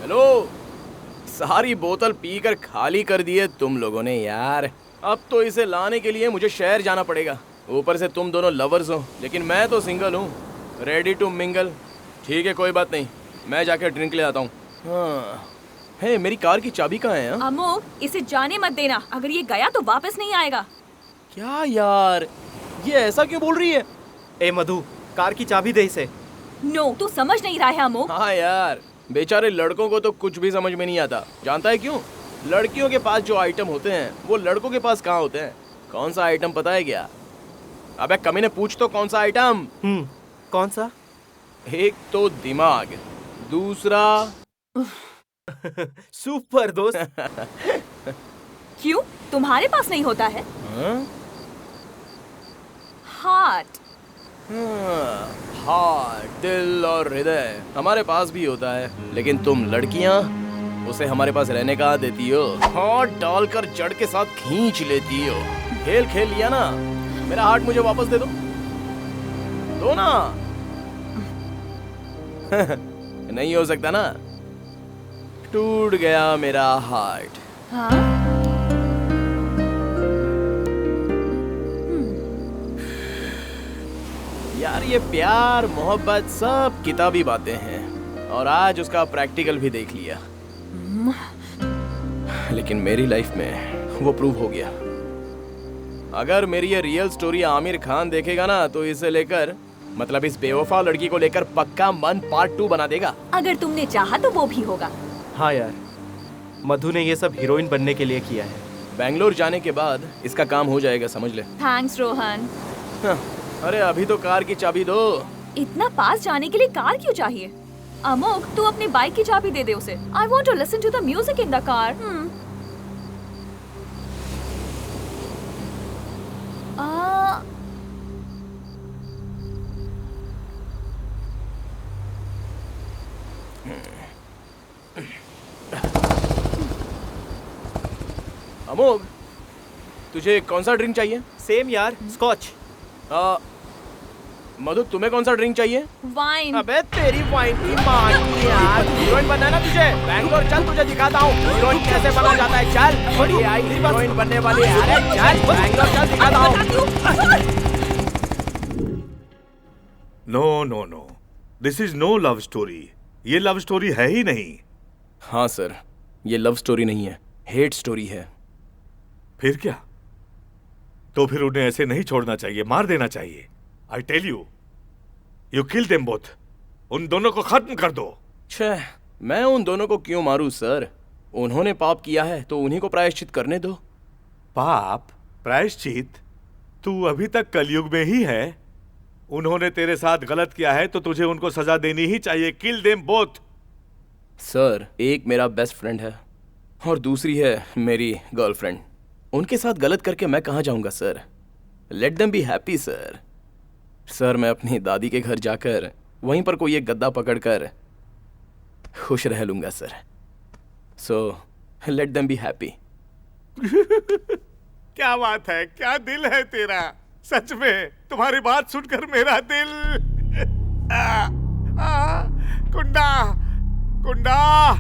हेलो, सारी बोतल पीकर खाली कर दी है तुम लोगों ने यार। अब तो इसे लाने के लिए मुझे शहर जाना पड़ेगा। ऊपर से तुम दोनों लवर्स हो, लेकिन मैं तो सिंगल हूँ, रेडी टू मिंगल। ठीक है, कोई बात नहीं, मैं जाकर ड्रिंक ले आता हूँ। हाँ। हे, मेरी कार की चाबी कहाँ है? अमोक, इसे जाने मत देना, अगर ये गया तो वापस नहीं आएगा। क्या यार, ये ऐसा क्यों बोल रही है? ए मधु, कार की चाबी दे इसे। नो, तू समझ नहीं रहा है अमोक। हाँ यार, बेचारे लड़कों को तो कुछ भी समझ में नहीं आता। जानता है क्यों? लड़कियों के पास जो आइटम होते हैं वो लड़कों के पास कहाँ होते हैं? कौन सा आइटम पता है क्या? अबे कमीने, पूछ तो कौन सा आइटम? कौन सा? एक तो दिमाग, दूसरा सुपर दोस्त। क्यों, तुम्हारे पास नहीं होता है? हार्ट। हार्ट, दिल और हृदय हमारे पास भी होता है, लेकिन तुम लड़कियां उसे हमारे पास रहने का देती हो। हाथ डालकर जड़ के साथ खींच लेती हो। खेल खेल लिया ना, मेरा हार्ट मुझे वापस दे दो ना। नहीं हो सकता ना, टूट गया मेरा हार्ट। हाँ? यार ये प्यार मोहब्बत सब किताबी बातें हैं, और आज उसका प्रैक्टिकल भी देख लिया, लेकिन मेरी लाइफ में वो प्रूव हो गया। अगर मेरी ये रियल स्टोरी आमिर खान देखेगा ना, तो इसे लेकर, मतलब इस बेवफा लड़की को लेकर पक्का मन पार्ट 2 बना देगा। अगर तुमने चाहा तो वो भी होगा। हाँ यार, मधु ने ये सब हीरोइन बनने के लिए किया है। बैंगलोर जाने के बाद इसका काम हो जाएगा, समझ ले। थैंक्स रोहन। हाँ, अरे अभी तो कार की चाबी दो। इतना पास जाने के लिए कार क्यों चाहिए? अमोक, तू अपनी बाइक की चाबी दे दे उसे। I want to listen to the music in the car. Amog, तुझे कौन सा ड्रिंक चाहिए? सेम यार, स्कॉच। मधु, तुम्हें कौन सा ड्रिंक चाहिए? वाइन। अबे तेरी वाइन की माँ की यार। हीरोइन बनना है ना तुझे? बैंगलोर चल, तुझे दिखाता हूँ हीरोइन कैसे बना जाता है। चल, बड़ी आई हीरोइन बनने वाली है। अरे चल, बैंगलोर चल, दिखाता हूँ। No no no, this is no love story. ये लव स्टोरी है ही नहीं। हाँ सर, ये लव स्टोरी नहीं है, हेट स्टोरी है। फिर क्या? तो फिर उन्हें ऐसे नहीं छोड़ना चाहिए, मार देना चाहिए। I tell you, you kill them both. उन दोनों को खत्म कर दो। छह, मैं उन दोनों को क्यों मारूं सर? उन्होंने पाप किया है तो उन्हीं को प्रायश्चित करने दो। पाप? प्रायश्चित? तू अभी तक कलयुग में ही है। उन्होंने तेरे साथ गलत किया है तो तुझे उनको सजा देनी ही चाहिए। किल देम बोथ। सर, एक मेरा बेस्ट फ्रेंड है और दूसरी है मेरी गर्लफ्रेंड। उनके साथ गलत करके मैं कहाँ जाऊंगा sir? Let them be happy sir. Sir, मैं अपनी दादी के घर जाकर वहीं पर कोई एक गद्दा पकड़कर खुश रह लूंगा sir. So let them be happy. क्या बात है, क्या दिल है तेरा। सच में तुम्हारी बात सुनकर मेरा दिल कुंडा कुंडा,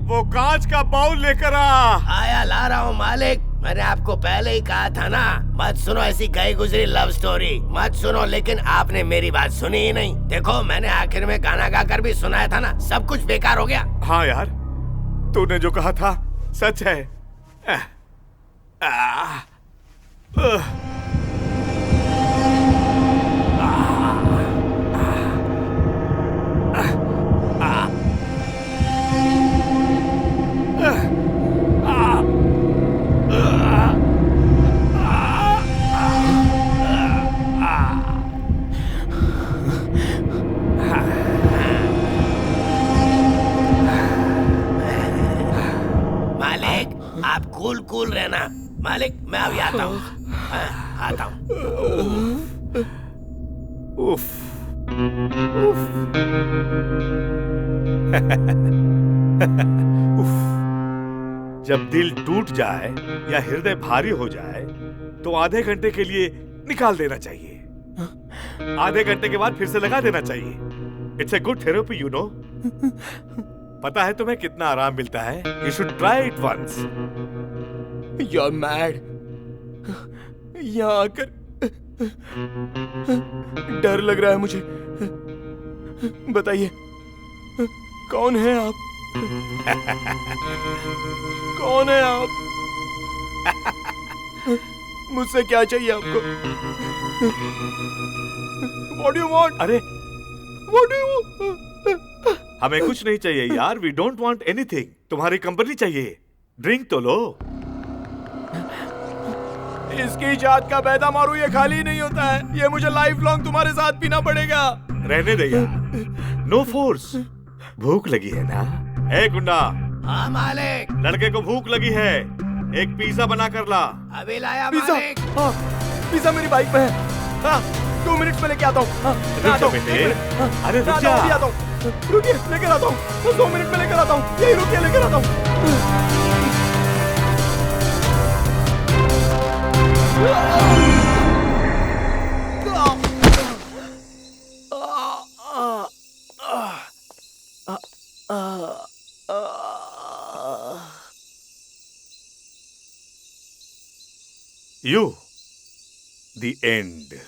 वो कांच का बाउल लेकर आ। आया, ला रहा हूँ मालिक। मैंने आपको पहले ही कहा था ना, मत सुनो ऐसी गई गुजरी लव स्टोरी, मत सुनो। लेकिन आपने मेरी बात सुनी ही नहीं। देखो, मैंने आखिर में गाना गाकर भी सुनाया था ना, सब कुछ बेकार हो गया। हाँ यार, तूने जो कहा था सच है। आप कूल कूल रहना मालिक। मैं अभी आता हूँ, आता हूँ। उफ। उफ। जब दिल टूट जाए या हृदय भारी हो जाए तो आधे घंटे के लिए निकाल देना चाहिए। आधे घंटे के बाद फिर से लगा देना चाहिए। It's a good therapy, you know. पता है तुम्हें कितना आराम मिलता है? You should try it once. You're mad. यहाँ आकर डर लग रहा है मुझे। बताइए, कौन है आप? कौन है आप? मुझसे क्या चाहिए आपको? What do you want? अरे, What do you? हमें कुछ नहीं चाहिए यार। We don't want anything. तुम्हारी कंपनी चाहिए। ड्रिंक तो लो। इसकी जात का पैदा मारू, ये खाली नहीं होता है। ये मुझे लाइफ लॉन्ग तुम्हारे साथ पीना पड़ेगा। रहने दे यार, नो फोर्स। भूख लगी है ना? ए गुंडा। हाँ मालिक। लड़के को भूख लगी है, एक पिज्जा बना कर ला। अभी लाया मालिक। हाँ, पिज्जा मेरी बाइक पे है। हाँ, 2 मिनट में लेके आता हूँ। रुक जा बेटे। अरे रुक जा। रुकिए, लेकर आता हूँ। 2 मिनट में लेकर आता हूँ। यही रुकिए, लेकर आता हूँ। You, the end.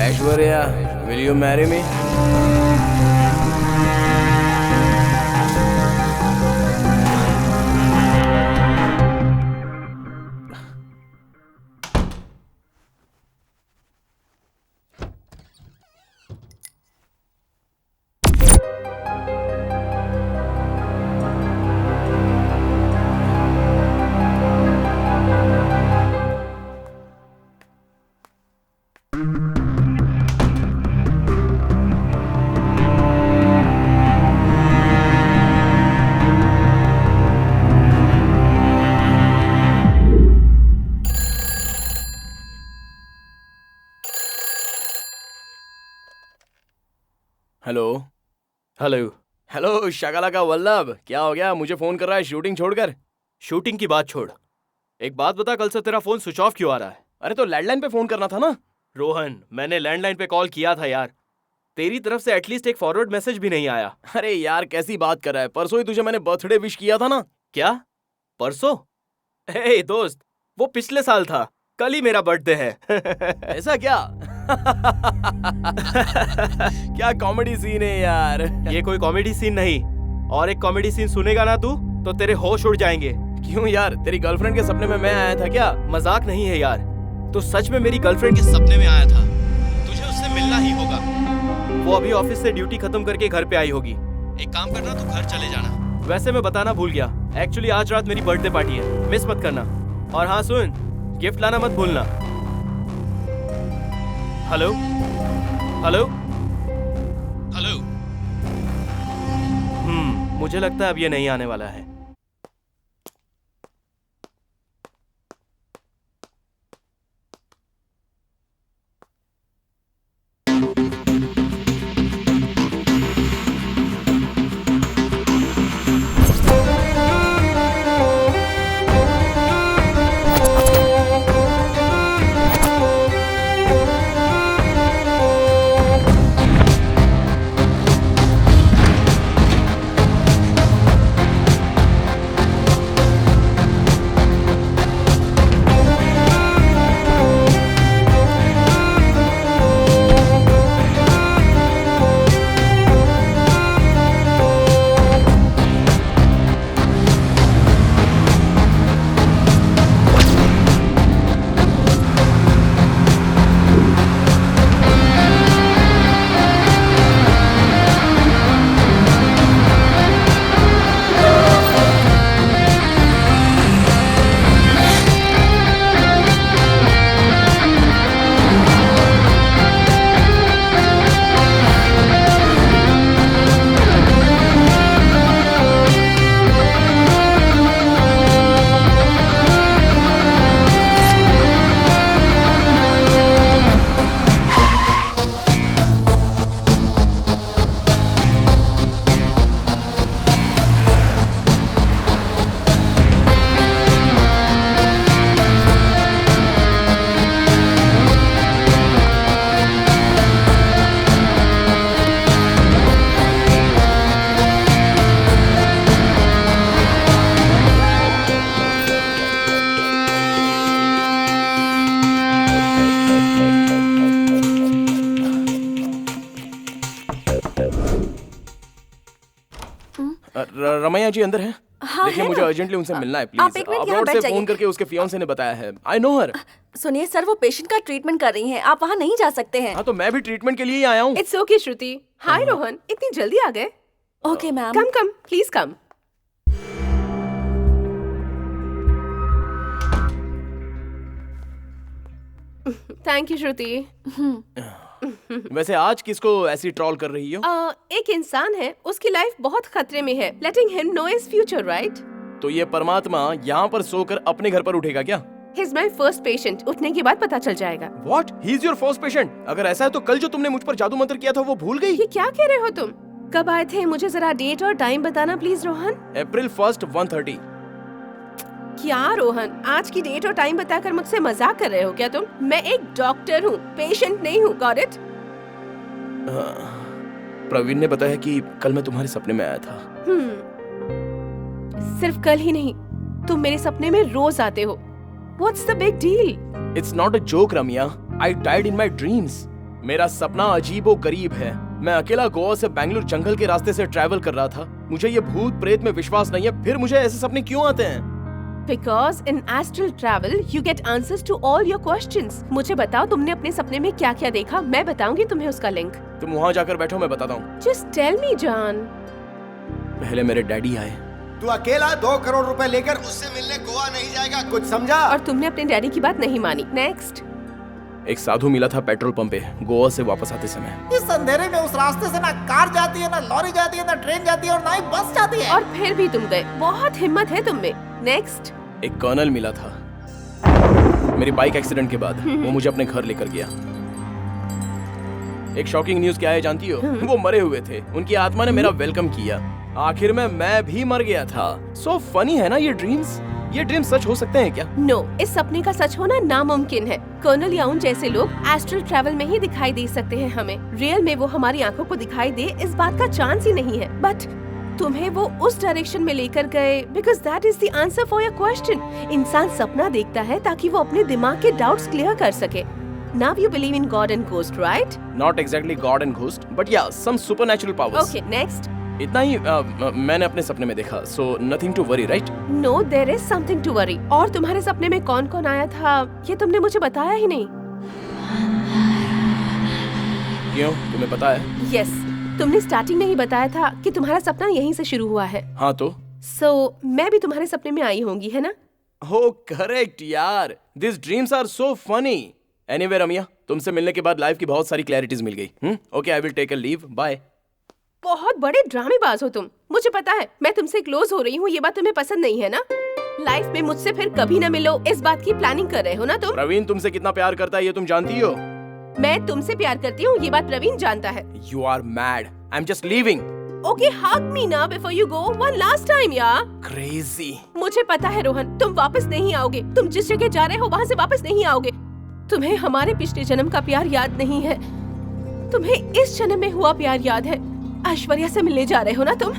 Aishwarya, will you marry me? Hello hello. Hello शगला का वल्लभ, क्या हो गया? मुझे फोन कर रहा है शूटिंग छोड़कर। शूटिंग की बात छोड़, एक बात बता, कल से तेरा फोन स्विच ऑफ क्यों आ रहा है? अरे तो लैंडलाइन पे फोन करना था ना। रोहन, मैंने लैंडलाइन पे कॉल किया था यार, तेरी तरफ से एटलीस्ट एक फॉरवर्ड मैसेज भी नहीं आया। अरे यार कैसी बात कर रहा है, परसों ही तुझे मैंने बर्थडे विश किया था ना। क्या परसों? हे दोस्त, वो पिछले साल था, कल ही मेरा बर्थडे है। ऐसा क्या? क्या कॉमेडी सीन है यार। ये कोई कॉमेडी सीन नहीं, और एक कॉमेडी सीन सुनेगा ना तू तो तेरे होश उड़ जाएंगे। क्यों यार, तेरी गर्लफ्रेंड के सपने में मैं आया था क्या? मजाक नहीं है यार, तो सच में मेरी गर्लफ्रेंड के सपने में आया था। तुझे उससे मिलना ही होगा। वो अभी ऑफिस से ड्यूटी खत्म करके घर पे आई होगी। एक काम करना, तू घर चले जाना। वैसे मैं बताना भूल गया, एक्चुअली आज रात मेरी बर्थडे पार्टी है, मिस मत करना। और हाँ सुन, गिफ्ट लाना मत भूलना। Hello hello hello. मुझे लगता है अब ये नहीं आने वाला है। रमैया जी अंदर हैं? हाँ, देखिए है मुझे ना? अर्जेंटली उनसे मिलना है आप प्लीज। एक मिनट यहाँ अब्रॉड बैठ से जाइए। फोन करके उसके फियांसे ने बताया है। आई नो हर। सुनिए सर, वो पेशेंट का ट्रीटमेंट कर रही हैं, आप वहाँ नहीं जा सकते हैं। हाँ तो मैं भी ट्रीटमेंट के लिए ही आया हूँ। It's okay Shruti. Hi Rohan, इतनी जल्दी आ गए? Okay ma'am. Come come please come. Thank you Shruti. वैसे आज किसको ऐसी ट्रॉल कर रही हो? एक इंसान है, उसकी लाइफ बहुत खतरे में है। लेटिंग him know his future, right? तो ये परमात्मा यहाँ पर सोकर अपने घर पर उठेगा क्या? He is my first patient. उठने के बाद पता चल जाएगा। What? He is your first patient? अगर ऐसा है तो कल जो तुमने मुझ पर जादू मंत्र किया था वो भूल गई? ये क्या कह रहे हो तुम? कब आए थे? मुझे जरा डेट और टाइम बताना प्लीज रोहन। April 1st 1:30। क्या रोहन, आज की डेट और टाइम बताकर मुझसे मजाक कर रहे हो क्या तुम? मैं एक डॉक्टर हूँ, पेशेंट नहीं हूँ। Got it? प्रवीण ने बताया कि कल मैं तुम्हारे सपने में आया था। सिर्फ कल ही नहीं, तुम मेरे सपने में रोज आते हो। What's the big deal? It's not a joke, Ramiya. I died in my dreams. मेरा सपना अजीबो गरीब है। मैं अकेला गोवा से बेंगलुरु जंगल के रास्ते से ट्रैवल कर रहा था। मुझे ये भूत प्रेत में विश्वास नहीं है, फिर मुझे ऐसे सपने क्यों आते हैं? Because in astral travel you get answers to all your questions. मुझे बताओ तुमने अपने सपने में क्या क्या देखा? मैं बताऊंगी तुम्हें उसका लिंक। तुम वहाँ जाकर बैठो, मैं बताता हूँ। Just tell me, जान। पहले मेरे डैडी आए। तू अकेला 2 करोड़ रुपए लेकर उससे मिलने गोवा नहीं जाएगा, कुछ समझा? और तुमने अपने डैडी की बात नहीं मानी। नेक्स्ट। एक साधु मिला था पेट्रोल पंप पे गोवा से वापस आते समय। इस अंधेरे में उस रास्ते से ना कार जाती है, ना लॉरी जाती है, ना ट्रेन जाती है और ना ही बस जाती है। और फिर भी तुम गए। बहुत हिम्मत है तुम में। नेक्स्ट। एक कर्नल मिला था मेरी बाइक एक्सीडेंट के बाद। वो मुझे अपने घर लेकर गया। एक शॉकिंग न्यूज क्या है जानती हो? वो मरे हुए थे। उनकी आत्मा ने मेरा वेलकम किया। आखिर में मैं भी मर गया था। सो फनी है ना ये ड्रीम्स? ये ड्रीम्स सच हो सकते हैं क्या? नो, इस सपने का सच होना नामुमकिन है। कर्नल याउन जैसे लोग एस्ट्रल ट्रैवल में ही दिखाई दे सकते हैं हमें। रियल में वो हमारी आंखों को दिखाई दे, इस बात का चांस ही नहीं है। बट तुम्हें वो उस डायरेक्शन में लेकर गए because that is the answer for your question. इंसान सपना देखता है ताकि वो अपने दिमाग के डाउट्स क्लियर कर सके। Now you believe in God and ghost, right? Not exactly God and ghost, but yeah, some supernatural powers. Okay, next. इतना ही मैंने अपने सपने में देखा, so nothing to worry, right? No, there is something to worry. और तुम्हारे सपने में कौन कौन आया था ये तुमने मुझे बताया ही नहीं। क्यों, तुम्हें पता है? Yes, तुमने स्टार्टिंग में ही बताया था कि तुम्हारा सपना यहीं से शुरू हुआ है। हाँ तो? So मैं भी तुम्हारे सपने में आई होंगी, है ना? Oh, correct यार। These dreams are so funny. Anyway, Ramiya, तुमसे मिलने के बाद लाइफ की बहुत सारी क्लैरिटीज मिल गई। Okay, I will take a leave. Bye. बहुत बड़े ड्रामेबाज हो तुम। मुझे पता है, मैं तुमसे क्लोज हो रही हूँ, ये बात तुम्हें पसंद नहीं है ना? लाइफ में मुझसे फिर कभी ना मिलो, इस बात की प्लानिंग कर रहे हो ना तुम? प्रवीण तुमसे कितना प्यार करता है ये तुम जानती हो? मैं तुमसे प्यार करती हूँ, ये बात प्रवीण जानता है। You are mad. I'm just leaving. Okay, hug me now before you go. One last time, यार। Crazy. मुझे पता है रोहन, तुम वापस नहीं आओगे। तुम जिस जगह जा रहे हो वहाँ से वापस नहीं आओगे। तुम्हें हमारे पिछले जन्म का प्यार याद नहीं है, तुम्हें इस जन्म में हुआ प्यार याद है। ऐश्वर्या से मिलने जा रहे हो ना तुम?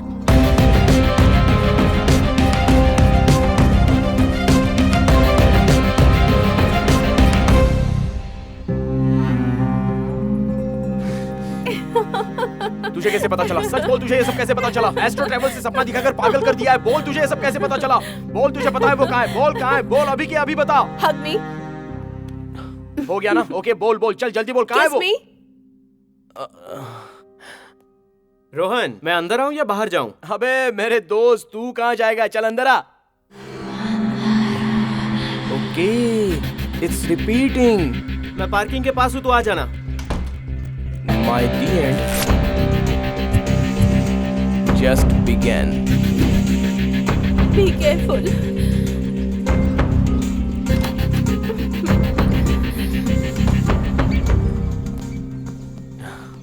तुझे कैसे पता चला? सच बोल, तुझे ये सब कैसे पता चला? एस्ट्रो ट्रैवल से सपना दिखाकर पागल कर दिया है। बोल, तुझे ये सब कैसे पता चला? बोल, तुझे पता है वो कहाँ है? बोल कहाँ है? बोल अभी के अभी बता। हग मी। हो गया ना? ओके, बोल बोल, चल जल्दी बोल, कहाँ है वो? रोहन, मैं अंदर आऊं या बाहर जाऊं? अबे मेरे दोस्त, तू कहाँ जाएगा? चल अंदर आ। Okay, it's repeating. मैं पार्किंग के पास हूँ, तो आ जाना। My the end just began. Be careful.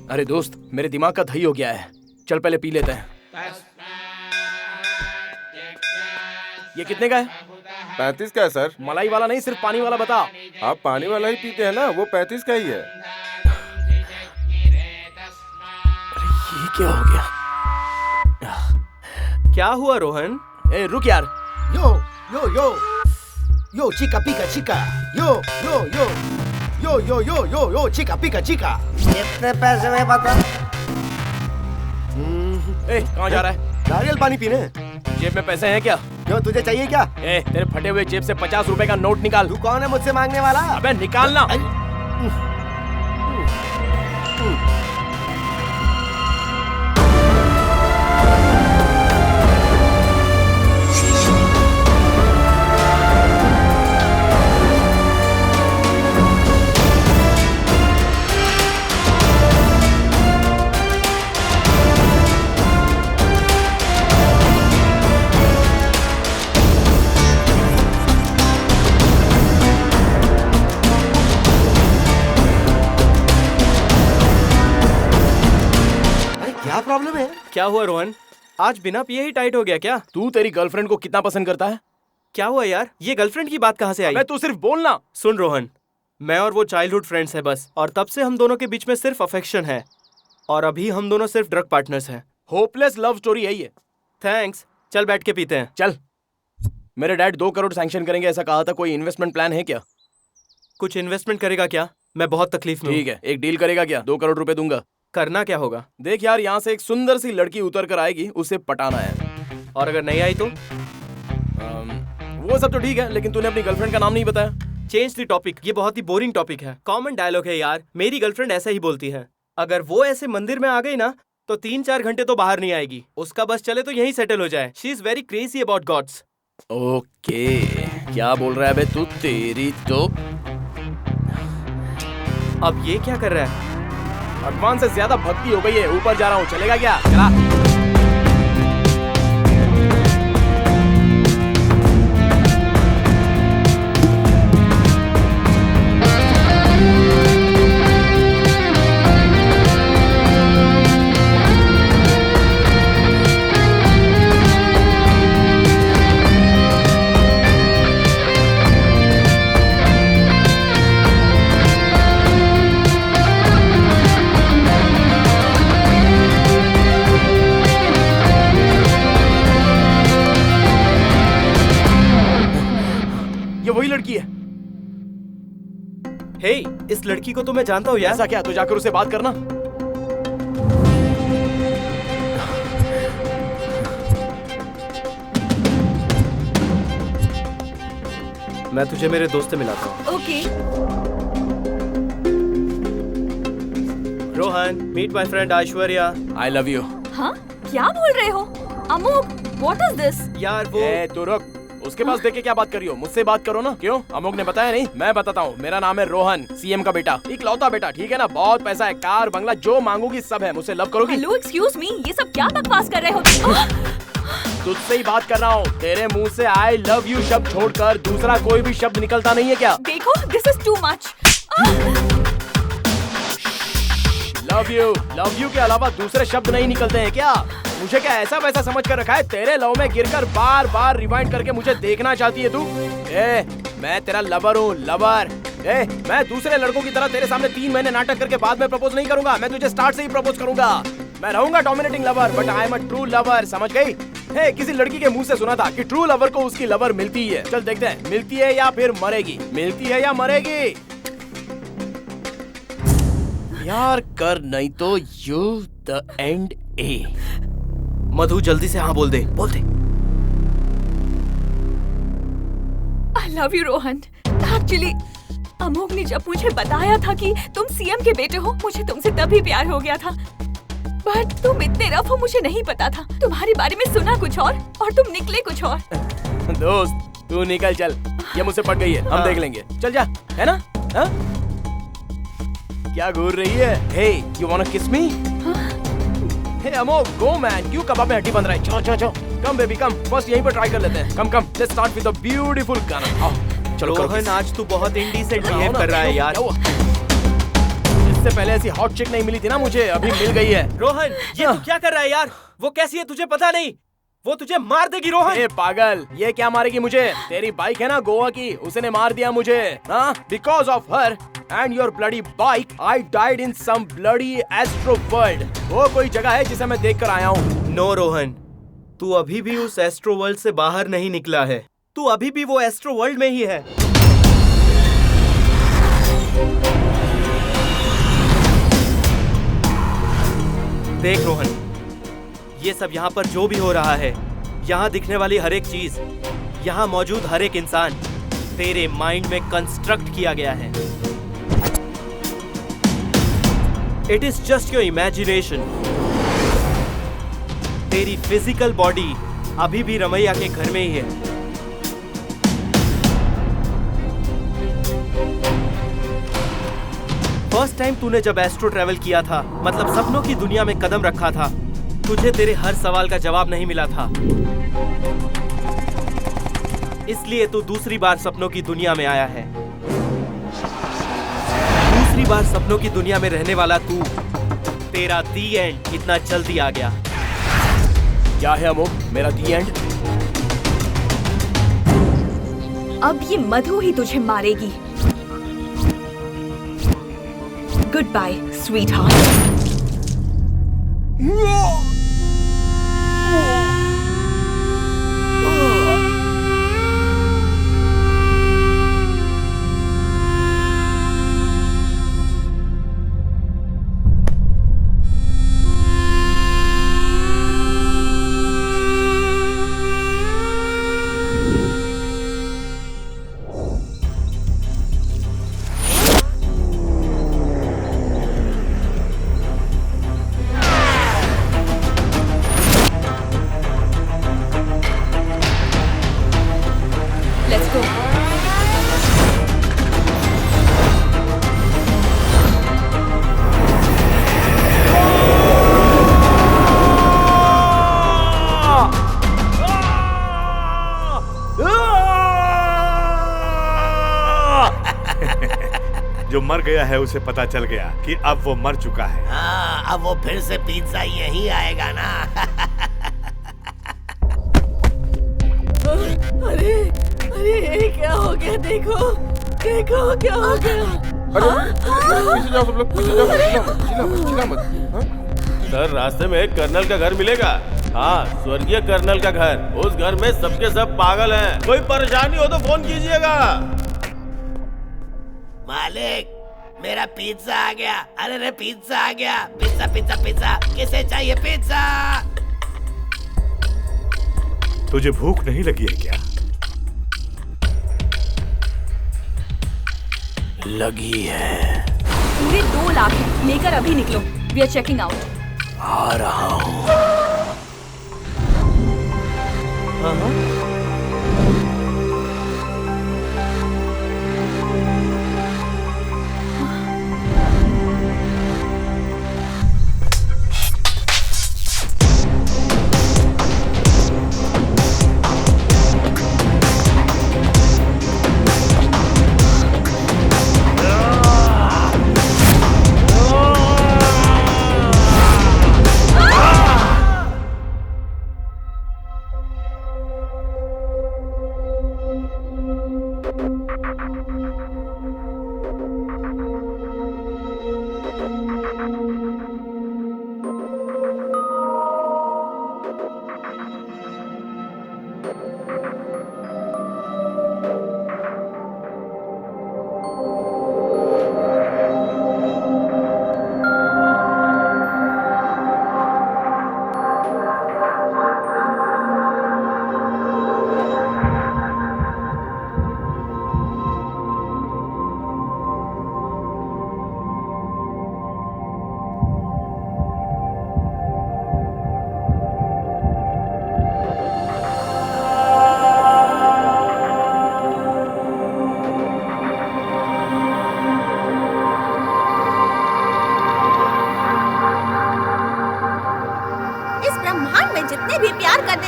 अरे दोस्त, मेरे दिमाग का दही हो गया है। चल पहले पी लेते हैं। ये कितने का है? 35 का है सर। मलाई वाला नहीं, सिर्फ पानी वाला बता। आप पानी वाला ही पीते हैं ना, वो 35 का ही है। ये क्या हो गया? क्या हुआ रोहन? ए रुक यार। यो यो यो यो चिका पिका चिका यो यो यो यो यो यो यो यो चिका पिका चिका। कितने पैसे में बता? ए कहाँ जा रहा है? नारियल पानी पीने? जेब में पैसे हैं क्या? क्यों, तुझे चाहिए क्या? तेरे फटे हुए जेब से 50 रुपए का नोट निकाल। तू कौन है मुझसे मांगने वाला? अबे निकालना। क्या प्रॉब्लम है? क्या हुआ रोहन? आज बिना पिए ही टाइट हो गया क्या? तू तेरी गर्लफ्रेंड को कितना पसंद करता है? क्या हुआ यार? ये गर्लफ्रेंड की बात कहाँ से आई? मैं तू सिर्फ बोलना। सुन रोहन, मैं और वो चाइल्डहुड फ्रेंड्स है बस, और तब से हम दोनों के बीच में सिर्फ अफेक्शन है, और अभी हम दोनों सिर्फ ड्रग पार्टनर्स हैं। होपलेस लव स्टोरी है ये। थैंक्स, चल बैठ के पीते हैं। चल। मेरे डैड 2 करोड़ सैंक्शन करेंगे ऐसा कहा था, कोई इन्वेस्टमेंट प्लान है क्या? कुछ इन्वेस्टमेंट करेगा क्या? मैं बहुत तकलीफ में हूँ। ठीक है, एक डील करेगा क्या? 2 करोड़ रुपए दूंगा। करना क्या होगा? देख यार, यहाँ से एक सुंदर सी लड़की उतर कर आएगी, उसे पटाना है। और अगर नहीं आई तो? वो सब तो ठीक है, लेकिन तूने अपनी गर्लफ्रेंड का नाम नहीं बताया। चेंज द टॉपिक, ये बहुत ही बोरिंग टॉपिक है। कॉमन डायलॉग है यार, मेरी गर्लफ्रेंड ऐसा ही बोलती है। अगर वो ऐसे मंदिर में आ गई ना तो 3-4 घंटे तो बाहर नहीं आएगी। उसका बस चले तो यहीं सेटल हो जाए। She is very crazy about God's. Okay, क्या बोल रहा है बे तू? तेरी तो अब ये क्या कर रहा है? भगवान से ज्यादा भक्ति हो गई है। ऊपर जा रहा हूँ, चलेगा क्या? चला। वही लड़की है। हे, इस लड़की को तो मैं जानता हूँ यार। ऐसा क्या? तो जाकर उसे बात करना। मैं तुझे मेरे दोस्त से मिलाता हूँ। Okay. Rohan, meet my friend Aishwarya. I love you. हाँ, क्या बोल रहे हो? Amok, what is this? यार वो तू रुक, उसके पास देख के क्या बात कर रही हो? मुझसे बात करो ना। क्यों? अमोक ने बताया नहीं? मैं बताता हूँ। मेरा नाम है रोहन, सीएम का बेटा, इकलौता बेटा, ठीक है ना? बहुत पैसा है, कार बंगला जो मांगोगी सब है। मुझसे लव करोगी? हेलो, एक्सक्यूज मी, ये सब क्या बकवास कर रहे हो? तुझसे ही बात कर रहा हूँ। तेरे मुंह से आई लव यू शब्द छोड़कर दूसरा कोई भी शब्द निकलता नहीं है क्या? देखो, this is too much. Love you के अलावा दूसरे शब्द नहीं निकलते हैं क्या? मुझे क्या ऐसा वैसा समझ कर रखा है? तेरे लव में गिरकर बार बार रिवाइंड करके मुझे देखना चाहती है तू? मैं तेरा लवर हूँ, लवर। मैं दूसरे लड़कों की तरह तेरे सामने 3 महीने नाटक करके बाद में प्रपोज नहीं करूंगा। मैं तुझे स्टार्ट से ही प्रपोज करूंगा। मैं रहूंगा dominating lover, but I am a true lover, समझ गई? किसी लड़की के मुंह से सुना था कि ट्रू लवर को उसकी लवर मिलती है। चल देखते हैं, मिलती है या फिर मरेगी? मिलती है या मरेगी? यार कर, नहीं तो यू द एंड ए। मधु, जल्दी से हाँ बोल दे, बोल दे। I love you Rohan. Actually Amogh ने जब मुझे बताया था कि तुम सीएम के बेटे हो, मुझे तुमसे तभी प्यार हो गया था। बट तुम इतने रफ हो, मुझे नहीं पता था। तुम्हारे बारे में सुना कुछ और तुम निकले कुछ और। दोस्त तू निकल चल, ये मुझसे पट गई है, हम देख लेंगे। चल जा, है ना? हा? क्या घूर रही है? हे, यू वांट टू किस मी? हे अमोक, गो मैन, क्यों कबाब में हड्डी बंध रहा है? चलो चलो चलो, कम बेबी कम, फर्स्ट यहीं पर ट्राई कर लेते हैं। Come let's start with a beautiful गाना। आओ चलो। रोहन, आज तू बहुत इंडिसेंट बिहेव कर रहा है यार। इससे पहले ऐसी हॉट चिक नहीं मिली थी ना मुझे, अभी मिल गई है। रोहन, ये तू क्या कर रहा है यार? वो कैसी है तुझे पता नहीं? वो तुझे मार देगी रोहन। ए पागल, ये क्या मारेगी मुझे? तेरी बाइक है ना गोवा की, उसने मार दिया मुझे। हाँ, because of her and your bloody bike I died in some bloody astro world. वो कोई जगह है जिसे मैं देख कर आया हूँ। नो रोहन, तू अभी भी उस एस्ट्रो वर्ल्ड से बाहर नहीं निकला है। तू अभी भी वो एस्ट्रो वर्ल्ड में ही है। देख रोहन, ये सब यहाँ पर जो भी हो रहा है, यहाँ दिखने वाली हर एक चीज, यहाँ मौजूद हर एक इंसान तेरे माइंड में कंस्ट्रक्ट किया गया है। It is just your imagination. तेरी फिजिकल बॉडी अभी भी रमैया के घर में ही है। फर्स्ट टाइम तूने जब एस्ट्रो ट्रैवल किया था, मतलब सपनों की दुनिया में कदम रखा था, तुझे तेरे हर सवाल का जवाब नहीं मिला था। इसलिए तू दूसरी बार सपनों की दुनिया में आया है। दूसरी बार सपनों की दुनिया में रहने वाला तू, तेरा दी एंड इतना जल्दी आ गया। क्या है अमोघ मेरा दी एंड? अब ये मधु ही तुझे मारेगी। Goodbye sweetheart. जो मर गया है उसे पता चल गया कि अब वो मर चुका है। हाँ, अब वो फिर से पिज्जा यहीं आएगा ना। अरे अरे ये क्या हो गया? देखो देखो क्या हो गया। पीछे जाओ सब लोग, पीछे जाओ, चिल्ला मत। सर, रास्ते में एक कर्नल का घर मिलेगा। हाँ, स्वर्गीय कर्नल का घर। उस घर में सबके सब पागल हैं। कोई परेशानी हो तो फोन कीजिएगा। मालिक, मेरा पिज्जा आ गया। अरे रे पिज्जा आ गया। पिज्जा पिज्जा पिज्जा, किसे चाहिए पिज्जा? तुझे भूख नहीं लगी है क्या? लगी है। पूरे 2 लाख हैं, लेकर अभी निकलो। We are checking out. आ रहा हूँ।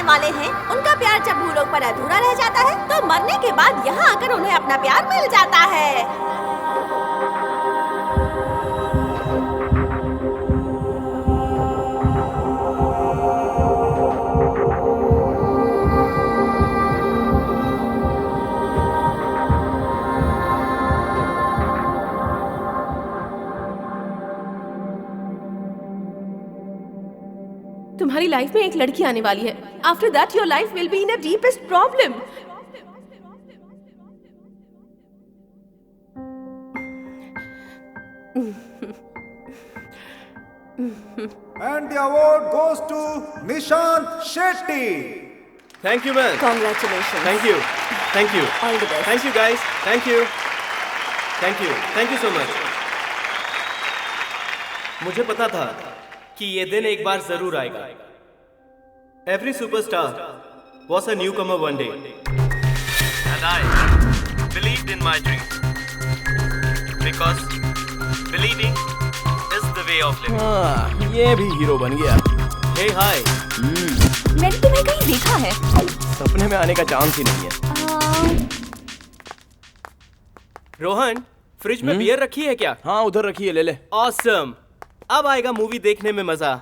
वाले हैं, उनका प्यार जब भूलों पर अधूरा रह जाता है तो मरने के बाद यहाँ आकर उन्हें अपना प्यार मिल जाता है। तुम्हारी लाइफ में एक लड़की आने वाली है। After that your life will be in a deepest problem. And the award goes to Nishant Shetty. Thank you man, Congratulations. Thank you, thank you, All the best. Thank you guys, thank you, thank you so much. मुझे पता था कि ये दिन एक बार जरूर आएगा। Every superstar was a newcomer one day, and I believed in my dream because believing is the way of living. हाँ, ये भी हीरो बन गया। Hey hi, मैंने तुम्हें कहीं देखा है। सपने में आने का चांस ही नहीं है। रोहन, फ्रिज में बियर रखी है क्या? हाँ, उधर रखी है, ले ले। Awesome. अब आएगा मूवी देखने में मजा।